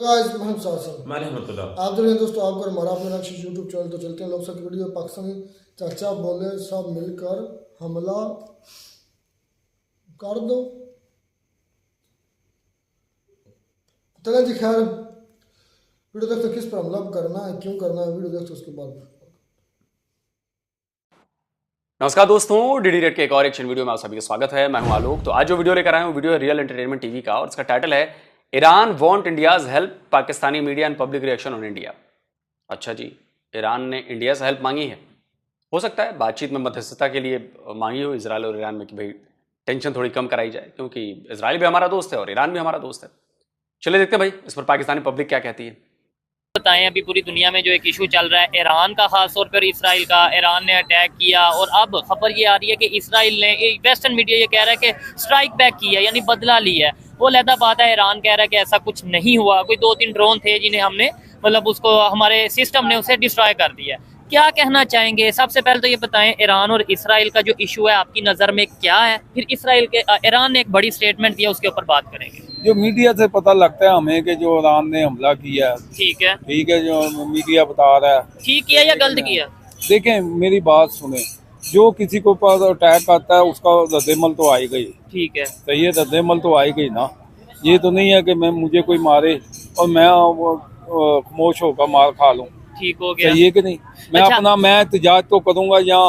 आप जो दोस्तों आपको हमारा अपना रक्षित यूट्यूब चैनल तो चलते हैं लोग सब वीडियो पाकिस्तानी चाचा बोले सब मिलकर हमला कर दो। चले जी खैर वीडियो देखते किस पर हमला करना है क्यों करना है वीडियो देखते उसके बाद। नमस्कार दोस्तों, डीडी रेड के एक और एक्शन वीडियो में आप सभी का स्वागत है। मैं हूं आलोक। तो आज जो वीडियो लेकर आए हूं वीडियो है रियल एंटरटेनमेंट टीवी का और इसका टाइटल है Iran want India's help, Pakistani media and public reaction on India. अच्छा जी, ईरान ने इंडिया से हेल्प मांगी है। हो सकता है बातचीत में मध्यस्थता के लिए मांगी हो इजराइल और ईरान में कि भाई टेंशन थोड़ी कम कराई जाए, क्योंकि इजराइल भी हमारा दोस्त है और ईरान भी हमारा दोस्त है। चलिए देखते हैं भाई इस पर पाकिस्तानी पब्लिक क्या कहती है। बताएं, अभी पूरी दुनिया में जो एक इशू चल रहा है ईरान का, खास तौर पर इसराइल का। ईरान ने अटैक किया और अब खबर ये आ रही है कि इसराइल ने, वेस्टर्न मीडिया ये कह रहा है कि स्ट्राइक बैक किया, यानी बदला लिया है। वो अलग बात है, ईरान कह रहा है कि ऐसा कुछ नहीं हुआ। कोई 2-3 ड्रोन थे जिन्हें हमने उसको हमारे सिस्टम ने उसे डिस्ट्रॉय कर दिया। क्या कहना चाहेंगे? सबसे पहले तो ये बताएं, ईरान और इसराइल का जो इशू है आपकी नज़र में क्या है? फिर ईरान ने एक बड़ी स्टेटमेंट दिया, उसके ऊपर बात करेंगे। जो मीडिया से पता लगता है हमें कि जो ईरान ने हमला किया है, ठीक है, जो मीडिया बता रहा है ठीक किया या गलत किया? देखें मेरी बात सुने, जो किसी को पर अटैक आता है उसका रद्देमल तो आई गई, ठीक है, तो ये रद्देमल तो आई गई ना। ये तो नहीं है कि मुझे कोई मारे और मैं खामोश होकर मार खा लूँ, ठीक हो गया, सही है कि नहीं। मैं अपना मैं एहतजाज तो करूँगा या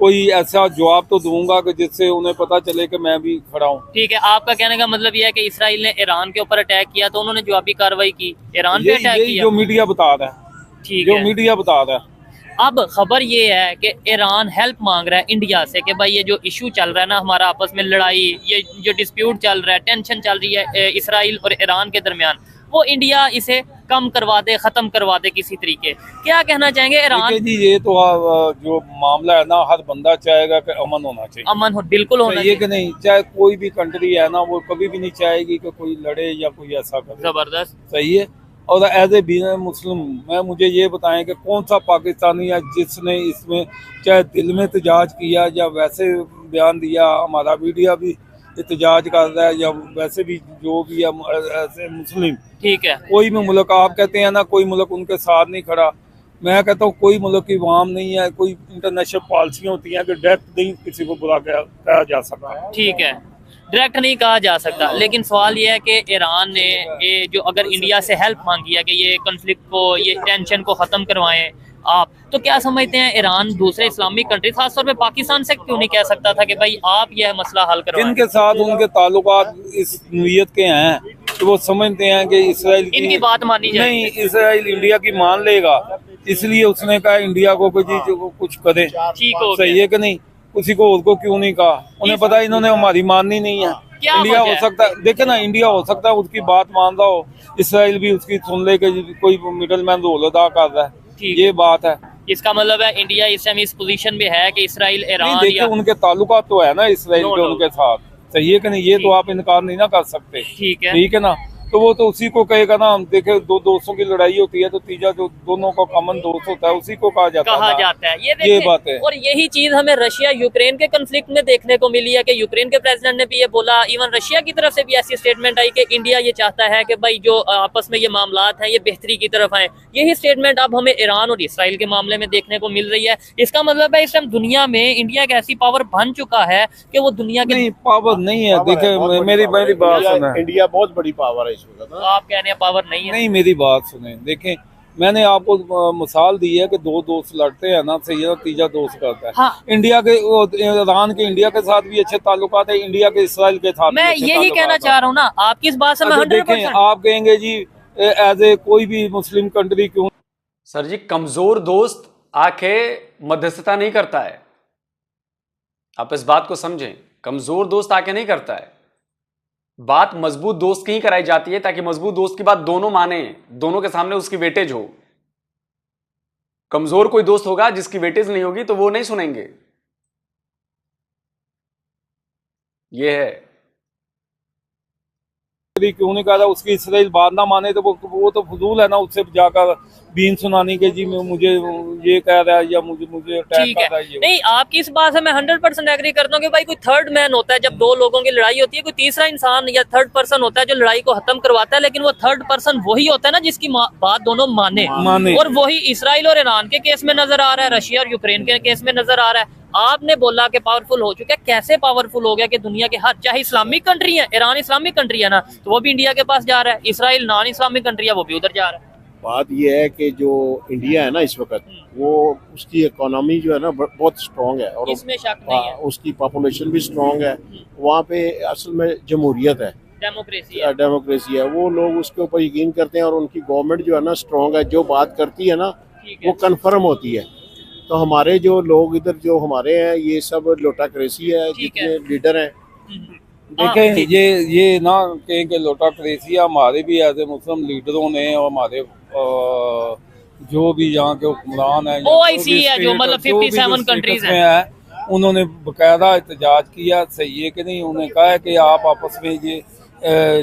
कोई ऐसा जवाब तो दूंगा कि जिससे उन्हें पता चले कि मैं भी खड़ा हूँ। ठीक है, आपका कहने का मतलब यह है कि इसराइल ने ईरान के ऊपर अटैक किया तो उन्होंने जवाबी कार्रवाई की, ईरान पे अटैक किया, जो मीडिया बता रहा है, ठीक है, जो मीडिया बता रहा है। अब खबर ये है कि ईरान हेल्प मांग रहा है इंडिया से कि भाई ये जो इशू चल रहा है ना, हमारा आपस में लड़ाई, ये जो डिस्प्यूट चल रहा है, टेंशन चल रही है इसराइल और ईरान के दरमियान, वो इंडिया इसे कम करवा दे, खत्म करवा दे किसी तरीके। क्या कहना चाहेंगे ईरान जी? ये तो जो मामला है ना, हर बंदा चाहेगा कि अमन होना चाहिए, अमन हो, बिल्कुल होना चाहिए कि नहीं। चाहे कोई भी कंट्री है ना, वो कभी भी नहीं चाहेगी कि कोई लड़े या कोई ऐसा करे। जबरदस्त, सही है। और एज ए बीइंग मुस्लिम मुझे ये बताएं कि कौन सा पाकिस्तानी है जिसने इसमें चाहे दिल में एहतजाज किया या वैसे बयान दिया। हमारा मीडिया भी एहतजाज कर रहा है या वैसे भी जो भी है ऐसे मुस्लिम, ठीक है, कोई भी मुल्क, आप कहते हैं ना कोई मुल्क उनके साथ नहीं खड़ा, मैं कहता हूँ कोई मुल्क की अवाम नहीं है। कोई इंटरनेशनल पॉलिसियाँ होती हैं कि डायरेक्ट नहीं किसी को बुरा कहा जा सकता, ठीक है, डायरेक्ट नहीं कहा जा सकता। लेकिन सवाल ये है कि ईरान ने ये जो अगर इंडिया से हेल्प मांगी है कि ये कॉन्फ्लिक्ट को, ये टेंशन को ख़त्म करवाएं आप, तो क्या समझते हैं ईरान दूसरे इस्लामिक कंट्री, खासतौर पे पाकिस्तान से क्यों नहीं कह सकता था कि भाई आप यह मसला हल करवाएं? इनके साथ उनके ताल्लुकात इस नीयत के हैं कि वो समझते हैं कि इसराइल इनकी बात मानी जाए, नहीं, इसराइल इंडिया की मान लेगा, इसलिए उसने कहा इंडिया को कुछ करे, ठीक हो, सही है कि नहीं। किसी को और को क्यों नहीं कहा? उन्हें पता है इन्होंने हमारी माननी नहीं है। इंडिया हो सकता है, देखे ना, इंडिया हो सकता है उसकी बात मान रहा हो, इसराइल भी उसकी सुन ले कि कोई मिडल मैन रोल अदा कर रहा है, ये बात है। इसका मतलब है इंडिया इस टाइम इस पोजीशन में है कि इसराइल ईरान, देखिए उनके ताल्लुकात तो है ना इसराइल के उनके साथ, सही है कि नहीं। ये तो आप इनकार नहीं ना कर सकते, ठीक है ना। तो वो तो उसी को कहेगा ना। हम देखे दो दोस्तों की लड़ाई होती है तो तीजा जो दोनों का कॉमन दोस्त होता है उसी को कहा जाता है। ये बात है। और यही चीज हमें रशिया यूक्रेन के कॉन्फ्लिक्ट में देखने को मिली है कि यूक्रेन के प्रेसिडेंट ने भी ये बोला, इवन रशिया की तरफ से भी ऐसी स्टेटमेंट आई कि इंडिया ये चाहता है कि भाई जो आपस में ये मामलात हैं ये बेहतरी की तरफ आए। यही स्टेटमेंट अब हमें ईरान और इसराइल के मामले में देखने को मिल रही है। इसका मतलब है इस टाइम दुनिया में इंडिया एक ऐसी पावर बन चुका है कि वो दुनिया की पावर नहीं है। देखिए मेरी बात सुना, इंडिया बहुत बड़ी पावर है इस वक्त। आप कह रहे हैं पावर नहीं है? नहीं, मेरी बात सुने। देखें मैंने आपको मिसाल दी है कि दो दोस्त लड़ते हैं ना, सही है, तीजा दोस्त करता है। हाँ। इंडिया के ईरान के इंडिया के साथ भी अच्छे ताल्लुकात है, इंडिया के इसराइल के साथ मैं यही कहना चाह रहा हूँ ना, आपकी इस बात से मैं 100%। देखें आप कहेंगे जी एज ए कोई भी मुस्लिम कंट्री क्यों। सर जी, कमजोर दोस्त आके मध्यस्थता नहीं करता है, आप इस बात को समझें। कमजोर दोस्त आके नहीं करता है, बात मजबूत दोस्त की ही कराई जाती है ताकि मजबूत दोस्त की बात दोनों माने, दोनों के सामने उसकी वेटेज हो। कमजोर कोई दोस्त होगा जिसकी वेटेज नहीं होगी तो वो नहीं सुनेंगे। ये है एग्री क्यों नहीं कर रहा, उसकी इसराइल बात ना माने तो वो तो फजूल है ना, उससे जाकर बीन सुनानी के जी मुझे ये कह रहा है या मुझे अटैक ठीक कर है। रहा है ये। नहीं, आपकी इस बात से मैं 100% एग्री करता हूँ कि भाई कोई थर्ड मैन होता है जब दो लोगों की लड़ाई होती है, कोई तीसरा इंसान या थर्ड पर्सन होता है जो लड़ाई को खत्म करवाता है, लेकिन वो थर्ड पर्सन वही होता है ना जिसकी बात दोनों माने। और वही इसराइल और ईरान के केस में नजर आ रहा है, रशिया और यूक्रेन के केस में नजर आ रहा है। आपने बोला कि पावरफुल हो चुका है, कैसे पावरफुल हो गया कि दुनिया के हर, चाहे इस्लामिक कंट्री है, ईरान इस्लामिक कंट्री है ना, तो वो भी इंडिया के पास जा रहा है, इसराइल नॉन इस्लामिक कंट्री है वो भी उधर जा रहा है। बात यह है कि जो इंडिया है ना इस वक्त, वो उसकी इकोनॉमी जो है ना बहुत स्ट्रांग है, और इसमें शक नहीं है, उसकी पॉपुलेशन भी स्ट्रांग है। वहाँ पे असल में जमहूरियत है, डेमोक्रेसी है, वो लोग उसके ऊपर यकीन करते हैं, और उनकी गवर्नमेंट जो है ना स्ट्रांग है, जो बात करती है ना वो कंफर्म होती है। तो हमारे जो लोग इधर जो हमारे हैं ये सब लोटाक्रेसी है, जितने लीडर हैं। देखें ये ना कहें कि लोटाक्रेसी, हमारे भी ऐसे मुस्लिम लीडरों ने और हमारे जो भी यहाँ के हुक्मरान हैं, OIC है जो मतलब 57 कंट्रीज में है, उन्होंने बकायदा एहतजाज किया। सही है कि नहीं, उन्होंने कहा है कि आप आपस में ये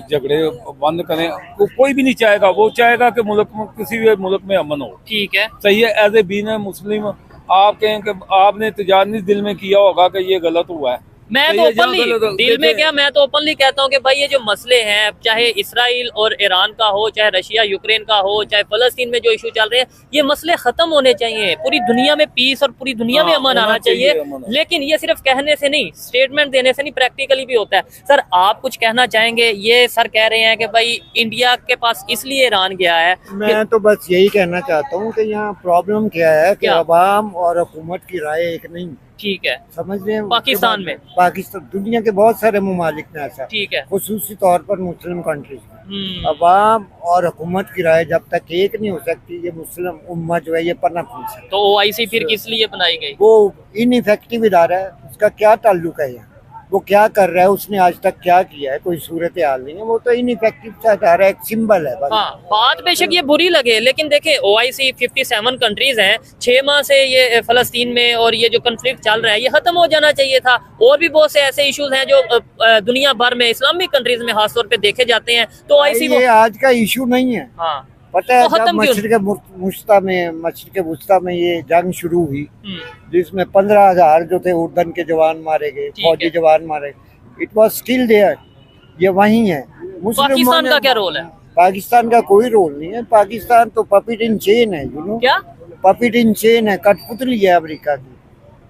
झगड़े बंद करें। कोई भी नहीं चाहेगा, वो चाहेगा कि मुल्क में किसी भी मुल्क में अमन हो। ठीक है, सही है। एज ए बीन मुस्लिम आप कहें कि आपने एहतजाज नहीं दिल में किया होगा कि ये गलत हुआ है। मैं तो ओपनली दिल में क्या, मैं तो ओपनली कहता हूँ कि भाई ये जो मसले हैं, चाहे इसराइल और ईरान का हो, चाहे रशिया यूक्रेन का हो, चाहे फलस्तीन में जो इशू चल रहे हैं, ये मसले खत्म होने चाहिए। पूरी दुनिया में पीस और पूरी दुनिया में अमन आना चाहिए। लेकिन ये सिर्फ कहने से नहीं, स्टेटमेंट देने से नहीं, प्रैक्टिकली भी होता है। सर आप कुछ कहना चाहेंगे? ये सर कह रहे हैं कि भाई इंडिया के पास इसलिए ईरान गया है। मैं तो बस यही कहना चाहता हूँ कि यहाँ प्रॉब्लम क्या है कि अवाम और हुकूमत की राय एक नहीं। ठीक है, समझ रहे हैं? पाकिस्तान में, पाकिस्तान दुनिया के बहुत सारे ममालिक में ऐसा, ठीक है, खुसूसी तौर पर मुस्लिम कंट्रीज में अवाम और हुकूमत की राय जब तक एक नहीं हो सकती, ये मुस्लिम उम्मा जो है ये पनप नहीं सकती। तो OIC फिर किस लिए बनाई गई? वो इनइफेक्टिव इदारा है, उसका क्या ताल्लुक है यहाँ, वो क्या कर रहा है, उसने आज तक क्या किया है, कोई सूरत हाल नहीं है। वो तो इनइफेक्टिव सा इदारा है, एक सिंबल है बस। हाँ, बात बेशक ये बुरी लगे, लेकिन देखें OIC 57 कंट्रीज हैं, 6 माह से ये फलस्तीन में और ये जो कन्फ्लिक्ट चल रहा है ये खत्म हो जाना चाहिए था। और भी बहुत से ऐसे इश्यूज हैं जो दुनिया भर में इस्लामिक कंट्रीज में खासतौर पे देखे जाते हैं, तो OIC ये आज का इशू नहीं है। हाँ, पता है, तो जब मशरिक वुस्ता में ये जंग शुरू हुई, जिसमें 15,000 जो थे उर्दन के जवान मारे गए, फौजी जवान मारे, इट वाज स्टिल देयर, ये वही है। पाकिस्तान का क्या रोल है? पाकिस्तान का कोई रोल नहीं है। पाकिस्तान तो पपिट इन चेन है, यू नो, क्या पपिट इन चेन है, कठपुतली है अमेरिका की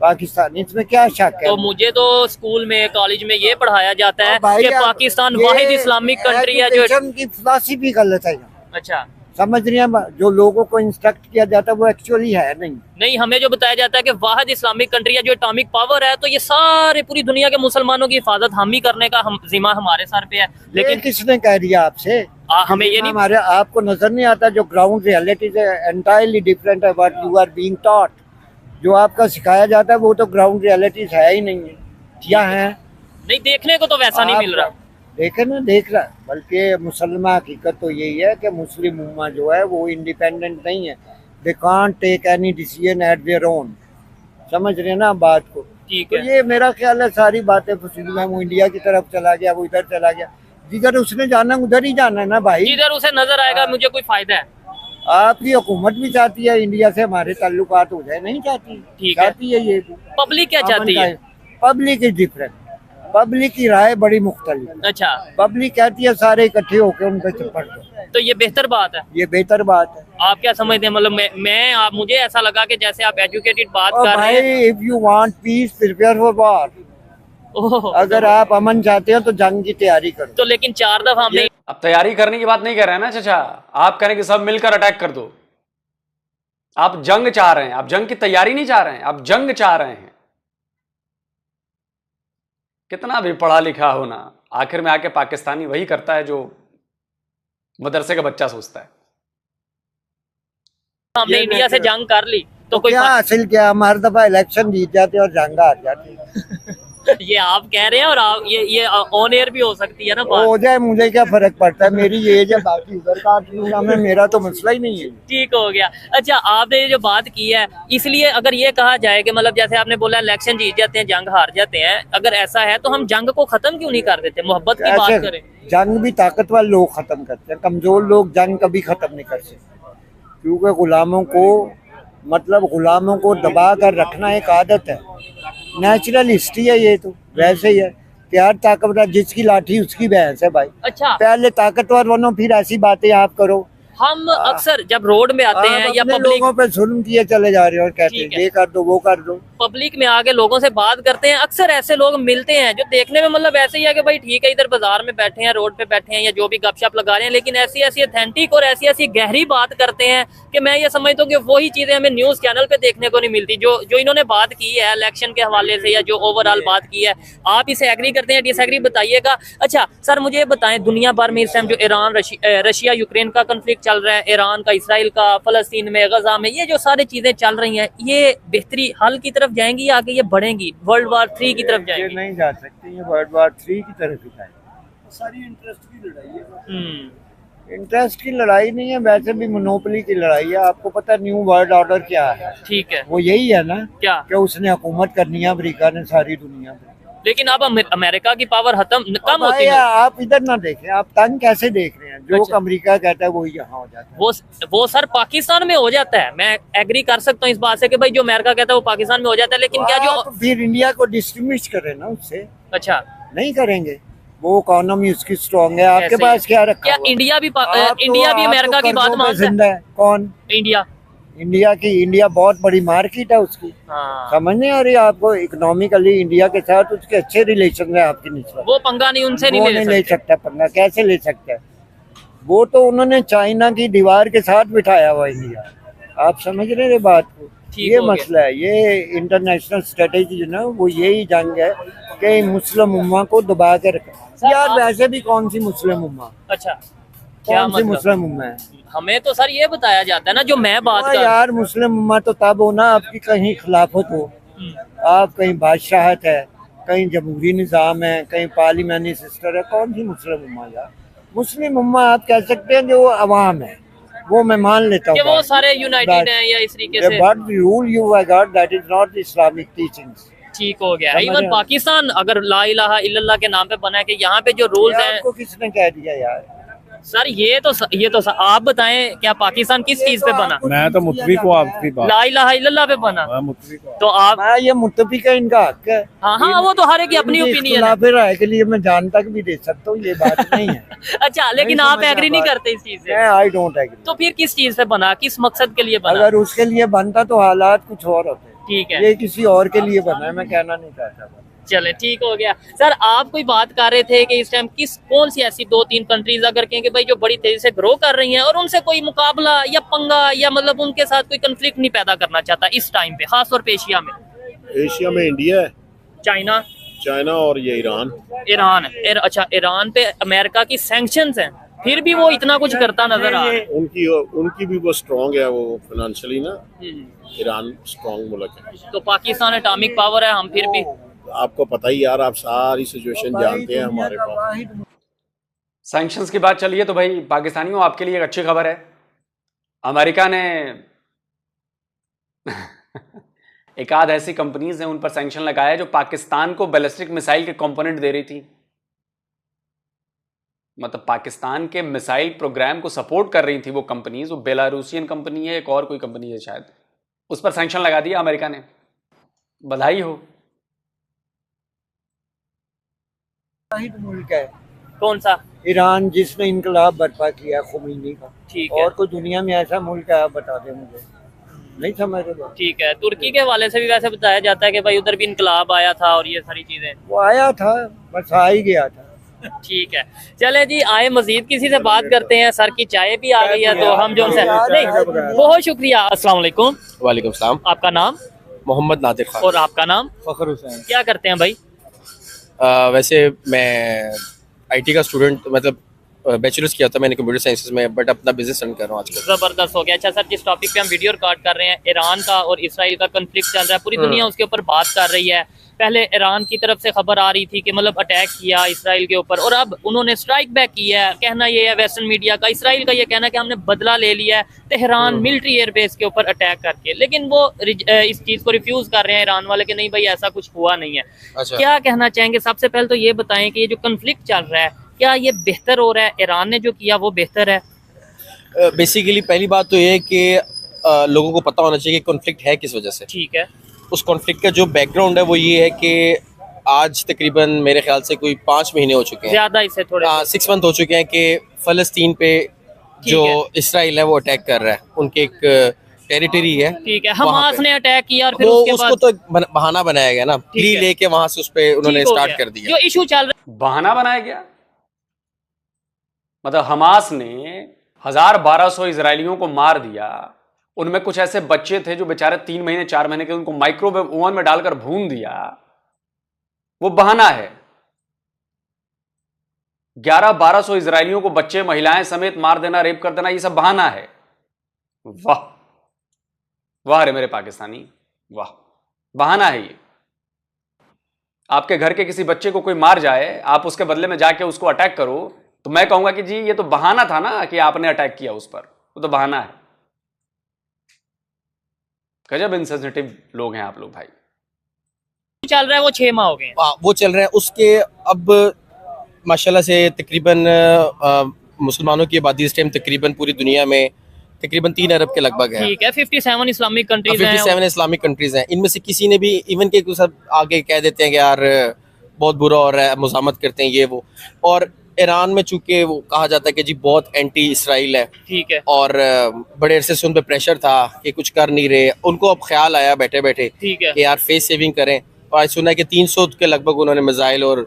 पाकिस्तान। इसमें क्या शक है? तो मुझे तो स्कूल में, कॉलेज में ये पढ़ाया जाता है कि पाकिस्तान ये वाहिद इस्लामिक कंट्री है जो एजुकेशन की फिलॉसफी गलत है यहाँ। अच्छा, समझ रहे हैं? जो लोगों को इंस्ट्रक्ट किया जाता है वो एक्चुअली है नहीं। हमें जो बताया जाता है कि वाहिद इस्लामिक कंट्री है जो एटॉमिक पावर है, तो ये सारे पूरी दुनिया के मुसलमानों की हिफाजत हम ही करने का जिम्मा हमारे सर पे है। लेकिन किसने कह दिया आपसे? हमें ये नहीं, हमारे आपको नजर नहीं आता जो ग्राउंड रियलिटी से एंटायरली डिफरेंट है what you are being taught. जो आपका सिखाया जाता है वो तो ग्राउंड रियलिटीज है ही नहीं है, क्या है? नहीं, देखने को तो वैसा नहीं मिल रहा। देखे ना, देख रहा। बल्कि मुसलमान हकीकत तो यही है कि मुस्लिम उम्मा जो है वो इंडिपेंडेंट नहीं है। They can't take any decision at their own. समझ रहे ना बात को? ठीक है। तो ये मेरा ख्याल है सारी बातें फसील है। वो इंडिया की तरफ चला गया, वो इधर चला गया, जिधर उसने जाना उधर ही जाना है ना भाई। जिधर उसे नजर आएगा मुझे कोई फायदा है। आपकी हुकूमत भी चाहती है इंडिया से हमारे ताल्लुकात हो जाए, नहीं चाहती? ठीक है, चाहती है। ये पब्लिक क्या चाहती है? पब्लिक इज डिफरेंट, पब्लिक की राय बड़ी मुख्तलिफ। अच्छा, पब्लिक कहती है सारे इकट्ठे होकर उन पे चप्पड़ दो, तो ये बेहतर बात है। ये बेहतर बात है। आप क्या समझते हैं? मतलब मैं आप, मुझे ऐसा लगा कि जैसे आप एजुकेटेड बात कर रहे हैं। If you want piece prepare for war. अगर आप अमन चाहते हो तो जंग की तैयारी करो। तो लेकिन 4 दफा हमने, अब तैयारी करने की बात नहीं कर रहे हैं ना चाचा, आप कह रहे हैं कि सब मिलकर अटैक कर दो। आप जंग चाह रहे हैं, आप जंग की तैयारी नहीं चाह रहे हैं, आप जंग चाह रहे हैं। कितना भी पढ़ा लिखा होना, आखिर में आके पाकिस्तानी वही करता है जो मदरसे का बच्चा सोचता है। हमने इंडिया से जंग कर ली तो कोई क्या हासिल क्या? हमारे दफा इलेक्शन जीत जाते और जंग हार जाती। ये आप कह रहे हैं, और आप ये ऑन एयर भी हो सकती है ना बात। हो जाए, मुझे क्या फर्क पड़ता है? मेरी एज है, बाकी उधर काट लूंगा मैं, मेरा तो मसला ही नहीं है। ठीक हो गया। अच्छा, आपने ये जो बात की है, इसलिए अगर ये कहा जाए कि मतलब जैसे आपने बोला इलेक्शन जीत जाते हैं जंग हार जाते हैं, अगर ऐसा है तो हम जंग को खत्म क्यों नहीं कर देते, मोहब्बत की बात करें? जंग भी ताकतवर लोग ख़त्म करते हैं, कमज़ोर लोग जंग कभी ख़त्म नहीं कर सकते, क्योंकि गुलामों को दबा कर रखना एक आदत है, नेचुरल हिस्ट्री है ये तो, वैसे ही है कि हर ताकतवर जिसकी लाठी उसकी भैंस है भाई। अच्छा, पहले ताकतवर बनो फिर ऐसी बातें आप करो। हम अक्सर जब रोड में आते हैं या अपने पब्लिक लोगों पे जुल्म किए चले जा रहे हो और कहते ठीक हैं है। ये कर दो वो कर दो। पब्लिक में आके लोगों से बात करते हैं, अक्सर ऐसे लोग मिलते हैं जो देखने में मतलब ऐसे ही है कि भाई ठीक है इधर बाजार में बैठे हैं, रोड पे बैठे हैं या जो भी गपशप लगा रहे हैं, लेकिन ऐसी ऐसी ऑथेंटिक और ऐसी ऐसी गहरी बात करते हैं कि मैं ये समझता हूँ कि वही चीजें हमें न्यूज चैनल पे देखने को नहीं मिलती। जो इन्होंने बात की है इलेक्शन के हवाले से या जो ओवरऑल बात की है, आप इसे एग्री करते हैं डिसएग्री बताइएगा। अच्छा सर मुझे ये बताएं, दुनिया भर में इस टाइम जो ईरान रशिया यूक्रेन का कंफ्लिक्ट चल रहा है, ईरान का, इसराइल का, फलस्तीन में, गजा में, ये जो सारी चीजें चल रही हैं, ये बेहतरी हल की तरफ जाएंगी या आगे ये बढ़ेंगी, वर्ल्ड वार 3 की तरफ ये जाएंगी? नहीं जा सकती, ये वर्ल्ड वार 3 की तरफ ही जाएगी। सारी इंटरेस्ट की लड़ाई है, इंटरेस्ट की लड़ाई नहीं है, वैसे भी मोनोपोली की लड़ाई है। आपको पता है न्यू वर्ल्ड ऑर्डर क्या है? ठीक है, वो यही है ना क्या कि उसने हुकूमत करनी है अमेरिका ने सारी दुनिया में। लेकिन अब अमेरिका की पावर कम होती भाई है। आप इधर ना देखें, आप तंग कैसे देख रहे हैं? जो अच्छा। अमेरिका कहता है वही यहाँ हो जाता है। वो सर पाकिस्तान में हो जाता है, मैं एग्री कर सकता हूँ इस बात से कि भाई जो अमेरिका कहता है वो पाकिस्तान में हो जाता है, लेकिन क्या जो आप फिर इंडिया को डिस्टिंग्विश करें ना उससे, अच्छा नहीं करेंगे। वो इकोनॉमी उसकी स्ट्रॉन्ग है, आपके ऐसे ही। पास क्या रखा क्या हुआ है? इंडिया भी आप इंडिया भी आप अमेरिका की बात कर्जों पे मानता जिंदा है। कौन? है? इंडिया बहुत बड़ी मार्केट है उसकी, हाँ, समझ नहीं आ रही आपको? इकोनॉमिकली इंडिया के साथ उसके अच्छे रिलेशन है आपकी निस्बत। वो पंगा नहीं उनसे वो नहीं नहीं ले ले सकते। सकता पंगा, कैसे ले सकता है? वो तो उन्होंने चाइना की दीवार के साथ बिठाया हुआ इंडिया, आप समझ रहे हैं बात को? ठीक ये हो गया। मसला है, ये इंटरनेशनल स्ट्रेटेजी जो ना वो यही जंग है कि मुस्लिम उम्मा को दबा के रखा। यार वैसे भी कौन सी मुस्लिम उम्मा, अच्छा क्या कौन सी मतलब? मुस्लिम उम्मा है? हमें तो सर ये बताया जाता है ना, जो मैं बात हाँ कर यार, मुस्लिम उम्मा तो तब हो ना आपकी कहीं खिलाफत हो, आप कहीं बादशाहत है, कहीं जमहूरी निज़ाम है, कहीं पार्लियामेंट्री सिस्टम है। कौन सी मुस्लिम उम्मा यार? मुस्लिम उम्मा आप कह सकते हैं जो अवाम है, वो मैं मान लेता कि हूँ वो सारे यूनाइटेड हैं या इस तरीके से। But rule you have got that is not Islamic teachings. ठीक हो गया। समझ इवन रहे हैं। पाकिस्तान अगर ला इलाहा इल्लल्लाह के नाम पे बना है कि यहाँ पे जो रूल्स हैं, आपको किसने कह दिया यार? सर ये तो आप बताएं, क्या पाकिस्तान किस चीज पे बना? मैं तो मुतफिक हूँ आपकी बात, ला इलाहा इल्लल्लाह पे बना। मैं मुतफिक हूँ। तो आप मैं ये मुत्तफिक है, इनका हक है। हाँ वो तो हर एक की अपनी इनकी ओपिनियन है। इख्तिलाफी राय के लिए मैं जान तक भी दे सकता हूँ, ये बात नहीं है। अच्छा लेकिन नहीं आप समझ एग्री आ नहीं बात। करते इस चीज से? मैं आई डोंट एग्री। तो फिर किस चीज पे बना, किस मकसद के लिए बना? अगर उसके लिए बनता तो हालात कुछ और होते, ठीक है, ये किसी और के लिए बना है, मैं कहना नहीं चाहता। चले ठीक हो गया। सर आप कोई बात कर रहे थे कि इस टाइम कौन सी ऐसी 2-3 कंट्रीज अगर कहें कि भाई जो बड़ी तेजी से ग्रो कर रही हैं और उनसे कोई मुकाबला या पंगा या मतलब उनके साथ कोई कंफ्लिक्ट नहीं पैदा करना चाहता इस टाइम पे, खास तौर पे एशिया में? एशिया में इंडिया है, चाइना और ये ईरान। ईरान है। अच्छा ईरान पे अमेरिका की सैंक्शंस हैं, फिर भी वो इतना कुछ करता नजर आ रहा है। उनकी भी वो स्ट्रांग है, वो फाइनेंशियली ना, ईरान स्ट्रांग मुल्क है। तो पाकिस्तान एटॉमिक पावर है, हम फिर भी आपको पता ही यार, आप सारी सिचुएशन जानते हैं हमारे पास। सैंक्शंस की बात चली है तो भाई पाकिस्तानियों आपके लिए एक अच्छी खबर है। अमेरिका ने एक आध ऐसी कंपनीज हैं उन पर सैंक्शन लगाया है जो पाकिस्तान को बैलिस्टिक मिसाइल के कंपोनेंट दे रही थी। मतलब पाकिस्तान के मिसाइल प्रोग्राम को सपोर्ट कर रही थी वो कंपनीज। वो बेलारूसियन कंपनी है, एक और कोई कंपनी है शायद, उस पर सैंक्शन लगा दिया अमेरिका ने। बधाई हो। मुल्क है कौन सा? ईरान, जिसने इनकलाब बर्पा किया खुमैनी का। ठीक है, और कोई दुनिया में ऐसा मुल्क है? आप बता दें मुझे, नहीं समझ रहे। ठीक है। तुर्की के हवाले से भी वैसे बताया जाता है कि भाई उधर भी इनकलाब आया था और ये सारी चीजें। वो आया था, बस आ ही गया था। ठीक है, चले जी आए मजीद किसी से बात करते हैं। सर की चाय भी आ गई है तो हम जो उनसे नहीं, बहुत शुक्रिया। अस्सलाम वालेकुम। वालेकुम सलाम। आपका नाम? मोहम्मद नादिर खान। और आपका नाम? फखर हुसैन। क्या करते हैं भाई? वैसे मैं आईटी का स्टूडेंट, मतलब बैचलर्स किया था मैंने कंप्यूटर साइंसेस में, बट अपना बिजनेस रन कर रहा हूँ आजकल। जबरदस्त हो गया। अच्छा सर, जिस टॉपिक पे हम वीडियो रिकॉर्ड कर रहे हैं, ईरान का और इसराइल का कन्फ्लिक्ट चल रहा है, पूरी दुनिया उसके ऊपर बात कर रही है। पहले ईरान की तरफ से खबर आ रही थी कि मतलब अटैक किया इसराइल के ऊपर, और अब उन्होंने स्ट्राइक बैक किया है। कहना ये है वेस्टर्न मीडिया का, इसराइल का ये कहना है कि हमने बदला ले लिया है तेहरान मिलिट्री एयरबेस के ऊपर अटैक करके। लेकिन वो इस चीज़ को रिफ्यूज़ कर रहे हैं ईरान वाले कि नहीं भाई ऐसा कुछ हुआ नहीं है। अच्छा। क्या कहना चाहेंगे? सबसे पहले तो ये बताएं कि ये जो कन्फ्लिक्ट चल रहा है क्या ये बेहतर हो रहा है? ईरान ने जो किया वो बेहतर है? बेसिकली पहली बात तो ये है कि लोगों को पता होना चाहिए कि कॉन्फ्लिक्ट है किस वजह से। ठीक है। उस कॉन्फ्लिक्ट का जो बैकग्राउंड है वो ये है कि आज तकरीबन मेरे ख्याल से कोई 5 महीने हो चुके हैं, ज्यादा इससे थोड़े 6 मंथ हो चुके हैं कि फ़लस्तीन पे जो इसराइल है वो अटैक कर रहा है। उनके एक टेरिटरी है, ठीक है, हमास ने अटैक किया और फिर वो उसके उसको बाद तो एक बहाना बनाया गया ना, प्ली लेके वहां से उस पे उन्होंने ठीक हो स्टार्ट गया। कर दिया। जो इशू चल रहा बहाना बनाया गया, मतलब हमास ने 1200 इजरायलियों को मार दिया। उनमें कुछ ऐसे बच्चे थे जो बेचारे 3 महीने 4 महीने के, उनको माइक्रोवेव ओवन में डालकर भून दिया। वो बहाना है। 1200 इजरायलियों को बच्चे महिलाएं समेत मार देना, रेप कर देना, ये सब बहाना है। वाह वाह रे मेरे पाकिस्तानी, वाह, बहाना है ये। आपके घर के किसी बच्चे को कोई मार जाए, आप उसके बदले में जाके उसको अटैक करो, तो मैं कहूंगा कि जी ये तो बहाना था ना कि आपने अटैक किया उस पर, वो तो बहाना है। गजब इनसेंसिटिव लोग हैं आप लोग भाई। चल रहा है वो 6 माह हो गए। वो चल रहे हैं। उसके अब माशाल्लाह से तकरीबन मुसलमानों की आबादी इस टाइम तकरीबन पूरी दुनिया में तकरीबन 3 अरब के लगभग है। ठीक है, 57 इस्लामिक कंट्रीज हैं। 57 इस्लामिक कंट्रीज हैं। इनमें से किसी ने भी इवन के सब आगे कह देते हैं कि यार बहुत बुरा हो रहा है, मुज़ाहमत करते हैं ये वो। और ईरान में चूंकि वो कहा जाता है कि जी बहुत एंटी इसराइल है, ठीक है, और बड़े अरसे से उन पर प्रेशर था कि कुछ कर नहीं रहे। उनको अब ख्याल आया बैठे बैठे ठीक है, कि यार फेस सेविंग करें, और आज सुना है कि 300 के लगभग उन्होंने मिसाइल और